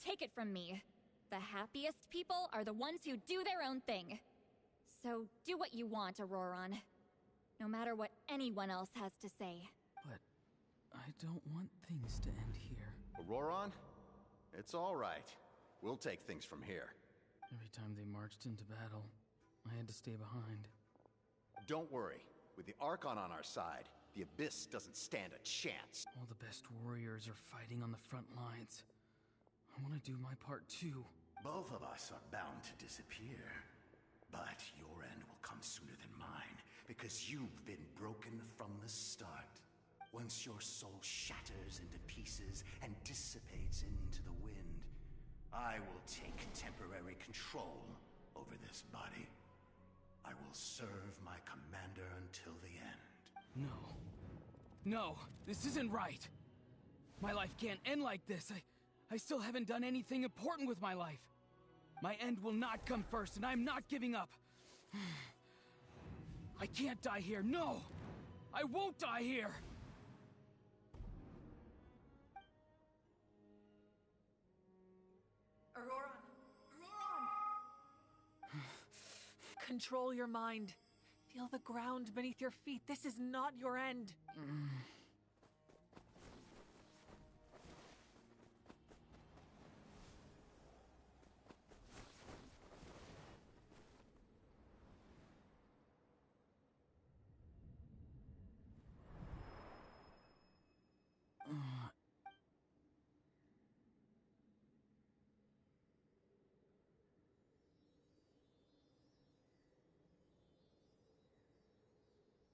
L: Take it from me. The happiest people are the ones who do their own thing. So do what you want, Auroron. No matter what anyone else has to say.
H: But I don't want things to end here.
I: Auroron? It's all right. We'll take things from here.
H: Every time they marched into battle, I had to stay behind.
I: Don't worry. With the Archon on our side, the Abyss doesn't stand a chance.
H: All the best warriors are fighting on the front lines. I want to do my part too.
I: Both of us are bound to disappear. But your end will come sooner than mine, because you've been broken from the start. Once your soul shatters into pieces and dissipates into the wind, I will take temporary control over this body. I will serve my commander until the end.
H: No. No, this isn't right. My life can't end like this. I still haven't done anything important with my life. My end will not come first, and I'm not giving up. I can't die here. No! I won't die here!
F: Auroron! Auroron! Control your mind. Feel the ground beneath your feet. This is not your end.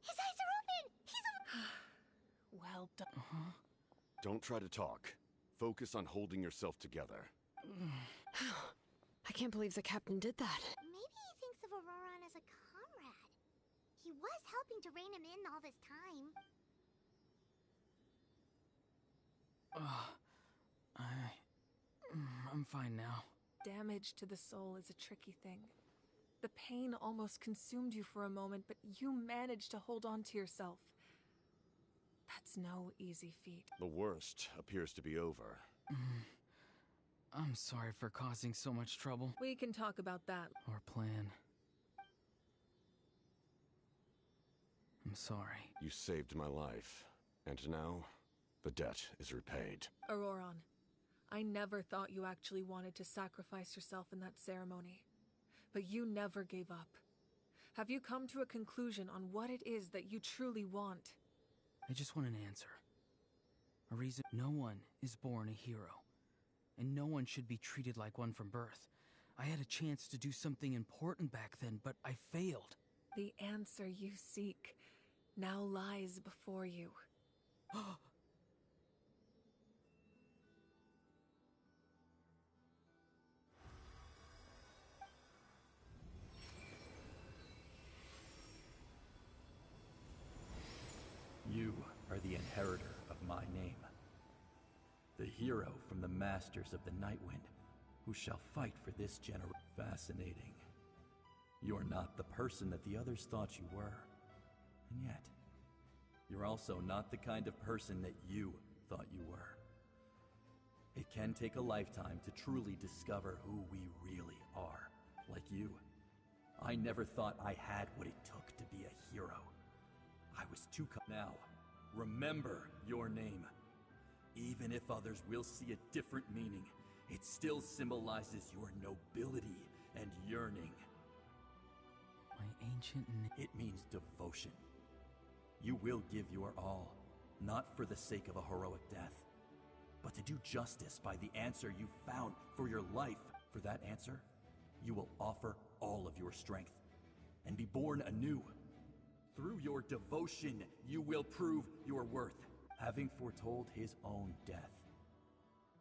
C: His eyes are open!
F: Well done.
E: Don't try to talk. Focus on holding yourself together.
G: I can't believe the captain did that.
C: Maybe he thinks of Auroron as a comrade. He was helping to rein him in all this time.
H: I'm fine now.
F: Damage to the soul is a tricky thing. The pain almost consumed you for a moment, but you managed to hold on to yourself. That's no easy feat.
E: The worst appears to be over.
H: I'm sorry for causing so much trouble.
F: We can talk about that.
H: Our plan. I'm sorry.
E: You saved my life, and now the debt is repaid.
F: Auroron, I never thought you actually wanted to sacrifice yourself in that ceremony. But you never gave up. Have you come to a conclusion on what it is that you truly want?
H: I just want an answer. A reason. No one is born a hero. And no one should be treated like one from birth. I had a chance to do something important back then, but I failed.
F: The answer you seek now lies before you.
N: You are the inheritor of my name. The hero from the masters of the Nightwind, who shall fight for this generation. Fascinating. You're not the person that the others thought you were. And yet, you're also not the kind of person that you thought you were. It can take a lifetime to truly discover who we really are. Like you. I never thought I had what it took to be a hero. I was too now, remember your name. Even if others will see a different meaning, it still symbolizes your nobility and yearning.
H: My ancient
N: It means devotion. You will give your all, not for the sake of a heroic death, but to do justice by the answer you found for your life. For that answer, you will offer all of your strength and be born anew. Through your devotion, you will prove your worth. Having foretold his own death,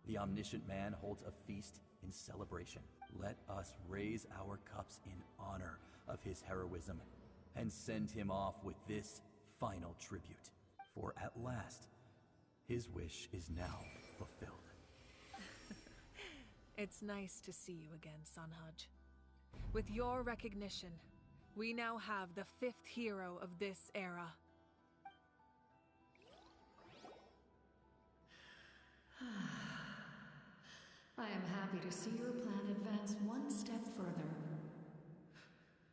N: The omniscient man holds a feast in celebration. Let us raise our cups in honor of his heroism and send him off with this final tribute. For at last, his wish is now fulfilled.
F: It's nice to see you again, Sanhaj. With your recognition, we now have the 5th hero of this era.
O: I am happy to see your plan advance one step further.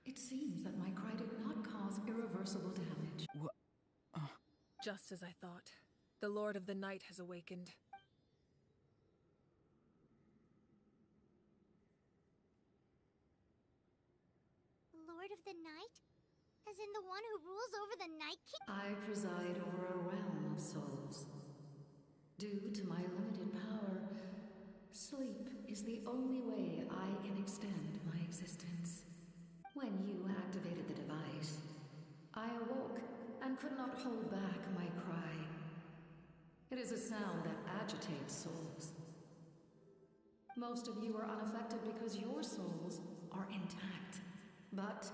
O: It seems that my cry did not cause irreversible damage.
H: What?
F: Just as I thought. The Lord of the Night has awakened.
C: Lord of the Night? As in the one who rules over the Night King?
O: I preside over a realm of souls. Due to my limited power, sleep is the only way I can extend my existence. When you activated the device, I awoke and could not hold back my cry. It is a sound that agitates souls. Most of you are unaffected because your souls are intact. But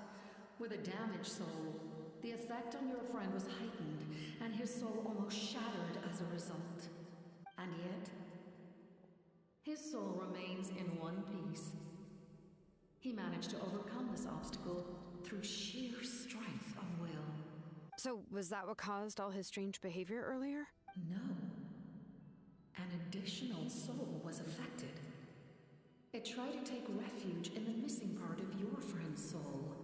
O: with a damaged soul, the effect on your friend was heightened, and his soul almost shattered as a result. And yet, his soul remains in one piece. He managed to overcome this obstacle through sheer strength of will.
G: So, was that what caused all his strange behavior earlier?
O: No. An additional soul was affected. It tried to take refuge in the missing part of your friend's soul,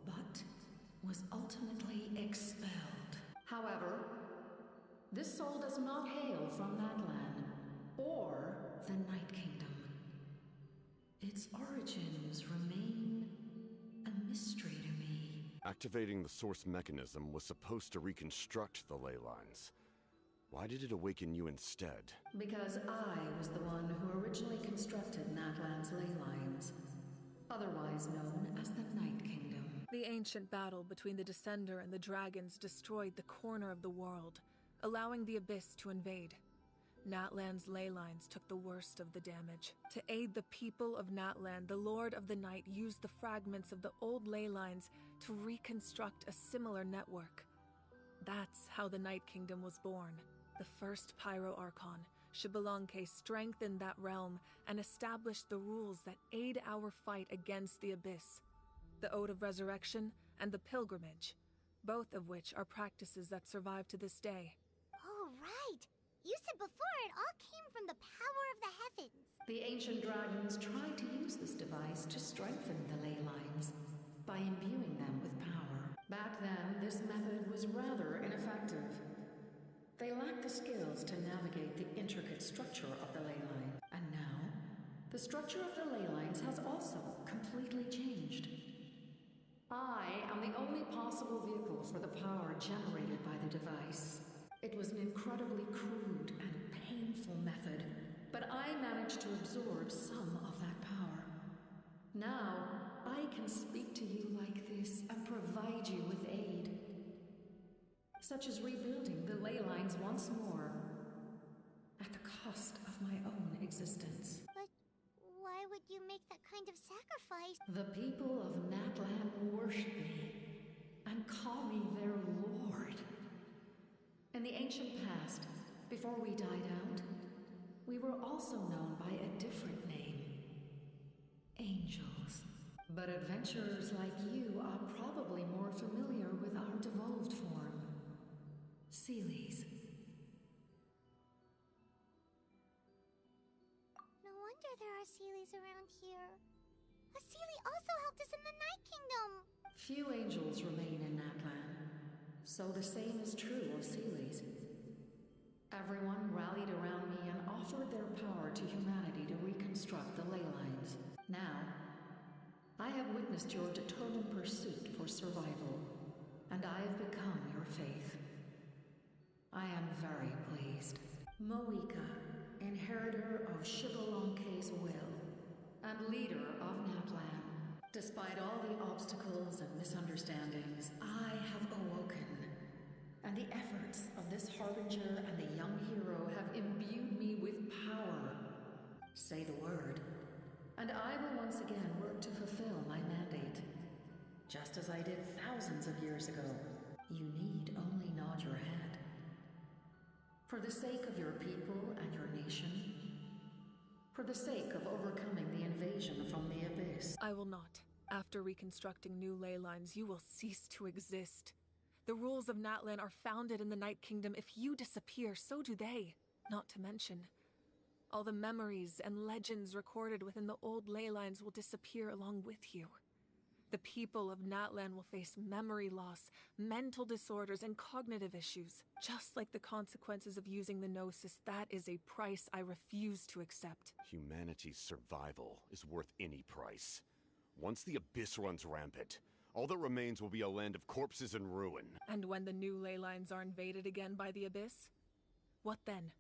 O: but was ultimately expelled. However, this soul does not hail from Natlan or the Night Kingdom. Its origins remain a mystery to me.
E: Activating the source mechanism was supposed to reconstruct the ley lines. Why did it awaken you instead?
O: Because I was the one who originally constructed Natlan's ley lines, otherwise known as the Night Kingdom.
F: The ancient battle between the Descender and the dragons destroyed the corner of the world, allowing the Abyss to invade. Natlan's ley lines took the worst of the damage. To aid the people of Natlan, the Lord of the Night used the fragments of the old ley lines to reconstruct a similar network. That's how the Night Kingdom was born. The first Pyro Archon, Xbalanque, strengthened that realm and established the rules that aid our fight against the Abyss. The Ode of Resurrection and the Pilgrimage, both of which are practices that survive to this day.
C: Oh, right! You said before it all came from the power of the heavens.
O: The ancient dragons tried to use this device to strengthen the ley lines by imbuing them with power. Back then, this method was rather ineffective. They lacked the skills to navigate the intricate structure of the ley line. And now, the structure of the ley lines has also completely changed. I am the only possible vehicle for the power generated by the device. It was an incredibly crude and painful method, but I managed to absorb some of that power. Now, I can speak to you like this and provide you with aid, such as rebuilding the ley lines once more, at the cost of my own existence.
C: But why would you make that kind of sacrifice?
O: The people of Natlan worship me and call me their lord. In the ancient past, before we died out, we were also known by a different name. Angels. But adventurers like you are probably more familiar with our devolved form. Seelies.
C: No wonder there are Seelies around here. A Seelie also helped us in the Night Kingdom.
O: Few angels remain in Natlan, so the same is true of Seelies. Everyone rallied around me and offered their power to humanity to reconstruct the ley lines. Now, I have witnessed your determined pursuit for survival, and I have become your faith. I am very pleased. Moika, inheritor of Xbalanque's will, and leader of Natlan. Despite all the obstacles and misunderstandings, I have awoken. And the efforts of this harbinger and the young hero have imbued me with power word. And I will once again work to fulfill my mandate. Just as I did thousands of years ago. You need only nod your head. For the sake of your people and your nation. For the sake of overcoming the invasion from the Abyss.
F: I will not. After reconstructing new ley lines, you will cease to exist. The rules of Natlan are founded in the Night Kingdom. If you disappear, so do they. Not to mention, all the memories and legends recorded within the old ley lines will disappear along with you. The people of Natlan will face memory loss, mental disorders, and cognitive issues. Just like the consequences of using the Gnosis, that is a price I refuse to accept.
E: Humanity's survival is worth any price. Once the Abyss runs rampant, all that remains will be a land of corpses and ruin.
F: And when the new ley lines are invaded again by the Abyss? What then?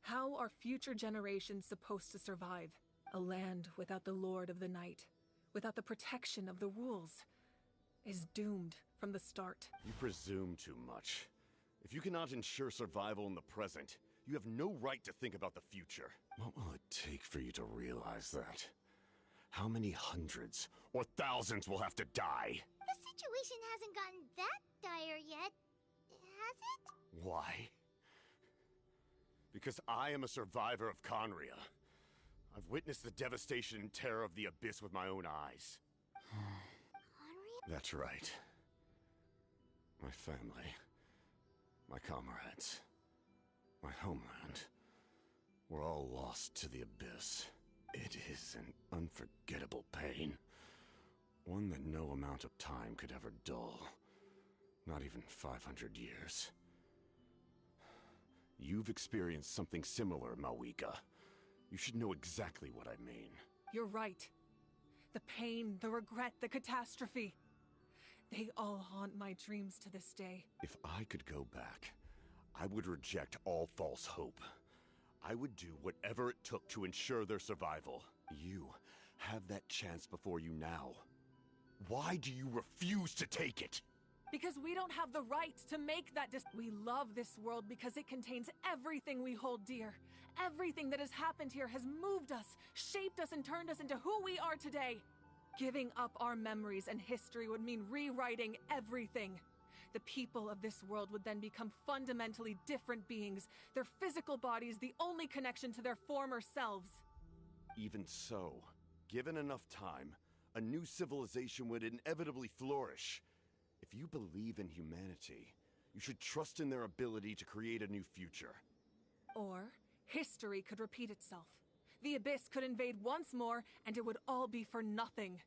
F: How are future generations supposed to survive? A land without the Lord of the Night, without the protection of the rules, is doomed from the start.
E: You presume too much. If you cannot ensure survival in the present, you have no right to think about the future. What will it take for you to realize that? How many hundreds or thousands will have to die?
C: The situation hasn't gotten that dire yet, has it?
E: Why? Because I am a survivor of Conria. I've witnessed the devastation and terror of the Abyss with my own eyes.
C: Conria?
E: That's right. My family, my comrades, my homeland, were all lost to the Abyss. It is an unforgettable pain. One that no amount of time could ever dull. Not even 500 years. You've experienced something similar, Mawika. You should know exactly what I mean.
F: You're right. The pain, the regret, the catastrophe. They all haunt my dreams to this day.
E: If I could go back, I would reject all false hope. I would do whatever it took to ensure their survival. You have that chance before you now. Why do you refuse to take it?
F: Because we don't have the right to make that We love this world because it contains everything we hold dear. Everything that has happened here has moved us, shaped us, and turned us into who we are today. Giving up our memories and history would mean rewriting everything. The people of this world would then become fundamentally different beings, their physical bodies the only connection to their former selves.
E: Even so, given enough time, a new civilization would inevitably flourish. If you believe in humanity, you should trust in their ability to create a new future.
F: Or history could repeat itself. The Abyss could invade once more, and it would all be for nothing.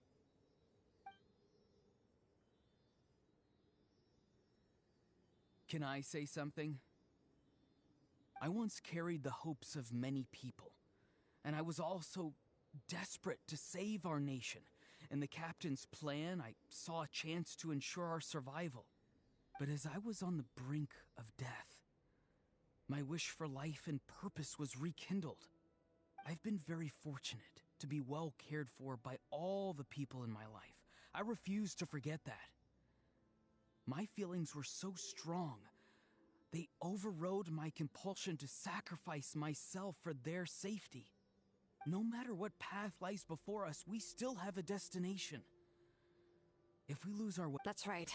H: Can I say something? I once carried the hopes of many people, and I was also desperate to save our nation. In the captain's plan, I saw a chance to ensure our survival. But as I was on the brink of death, my wish for life and purpose was rekindled. I've been very fortunate to be well cared for by all the people in my life. I refuse to forget that. My feelings were so strong, they overrode my compulsion to sacrifice myself for their safety. No matter what path lies before us, we still have a destination. If we lose our way...
G: That's right.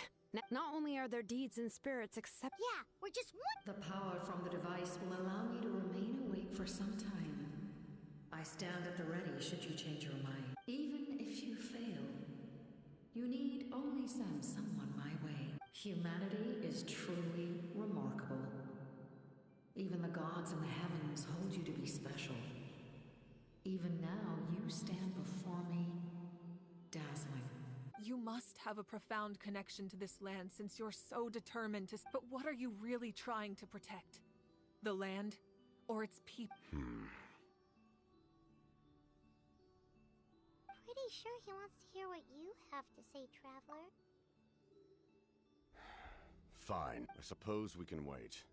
G: Not only are their deeds and spirits accept...
C: Yeah, we're just one...
O: The power from the device will allow me to remain awake for some time. I stand at the ready should you change your mind. Even if you fail, you need only send someone my way. Humanity is truly remarkable. Even the gods in the heavens hold you to be special. Even now, you stand before me, dazzling.
F: You must have a profound connection to this land since you're so determined to... But what are you really trying to protect? The land? Or its people?
C: Pretty sure he wants to hear what you have to say, Traveler.
E: Fine. I suppose we can wait.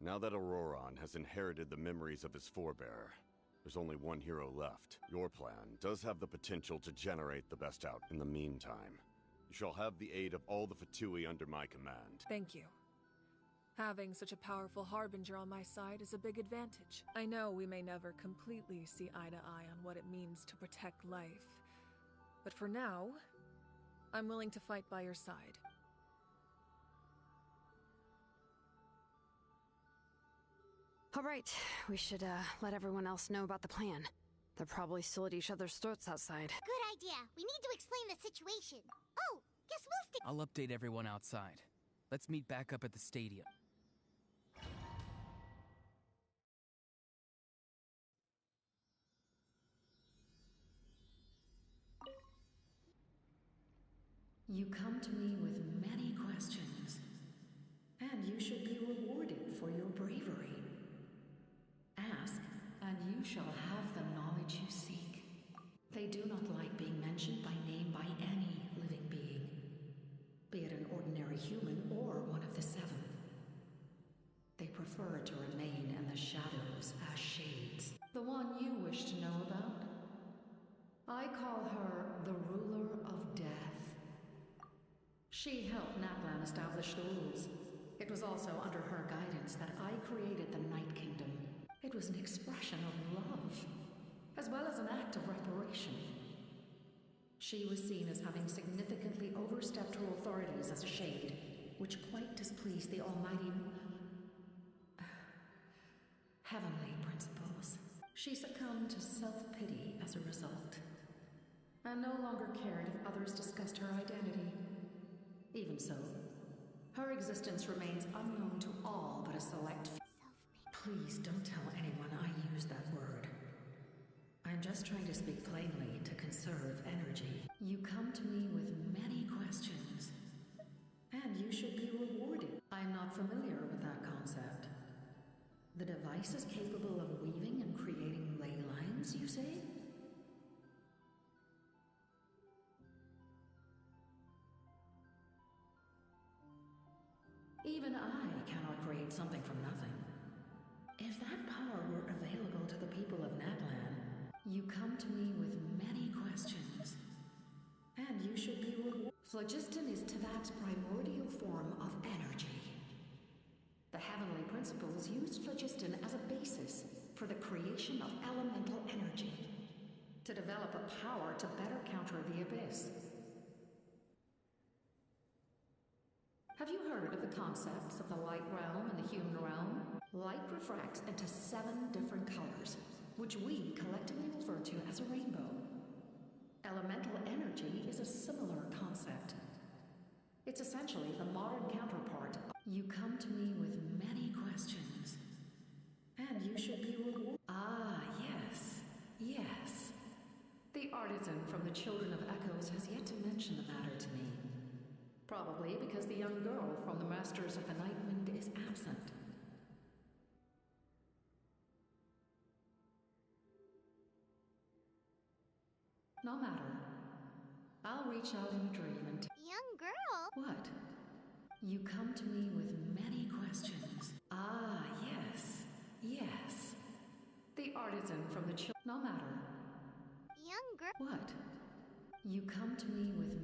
E: Now that Auroron has inherited the memories of his forebearer, there's only one hero left. Your plan does have the potential to generate the best out. In the meantime, you shall have the aid of all the Fatui under my command.
F: Thank you. Having such a powerful harbinger on my side is a big advantage. I know we may never completely see eye to eye on what it means to protect life, but for now, I'm willing to fight by your side.
G: All right, we should let everyone else know about the plan. They're probably still at each other's throats outside.
C: Good idea. We need to explain the situation. Oh, guess we'll stick.
H: I'll update everyone outside. Let's meet back up at the stadium.
O: You come to me with many questions, and you should be rewarded for your bravery. Ask, and you shall have the knowledge you seek. They do not like being mentioned by name by any living being, be it an ordinary human or one of the seven. They prefer to remain in the shadows as shades. The one you wish to know about? I call her the ruler of death. She helped Natlan establish the rules. It was also under her guidance that I created the Night Kingdom. It was an expression of love, as well as an act of reparation. She was seen as having significantly overstepped her authorities as a shade, which quite displeased the almighty heavenly principles. She succumbed to self-pity as a result, and no longer cared if others discussed her identity. Even so, her existence remains unknown to all but a select few. Please don't tell anyone I used that word. I'm just trying to speak plainly to conserve energy. You come to me with many questions, and you should be rewarded. I'm not familiar with that concept. The device is capable of weaving and creating ley lines, you say? Even I cannot create something from nothing. If that power were available to the people of Natlan, you come to me with many questions, and you should be rewarded. Phlogiston is Teyvat's primordial form of energy. The heavenly principles used phlogiston as a basis for the creation of elemental energy, to develop a power to better counter the abyss. Have you heard of the concepts of the light realm and the human realm? Light refracts into 7 different colors, which we collectively refer to as a rainbow. Elemental energy is a similar concept. It's essentially the modern counterpart. You come to me with many questions, and you should be rewarded. Ah, yes, yes. The artisan from the Children of Echoes has yet to mention the matter to me. Probably because the young girl from the Masters of the Nightwind is absent. No matter. I'll reach out in a dream and
C: Young girl?
O: What? You come to me with many questions. Ah, yes, yes. The artisan from the No matter.
C: Young girl?
O: What? You come to me with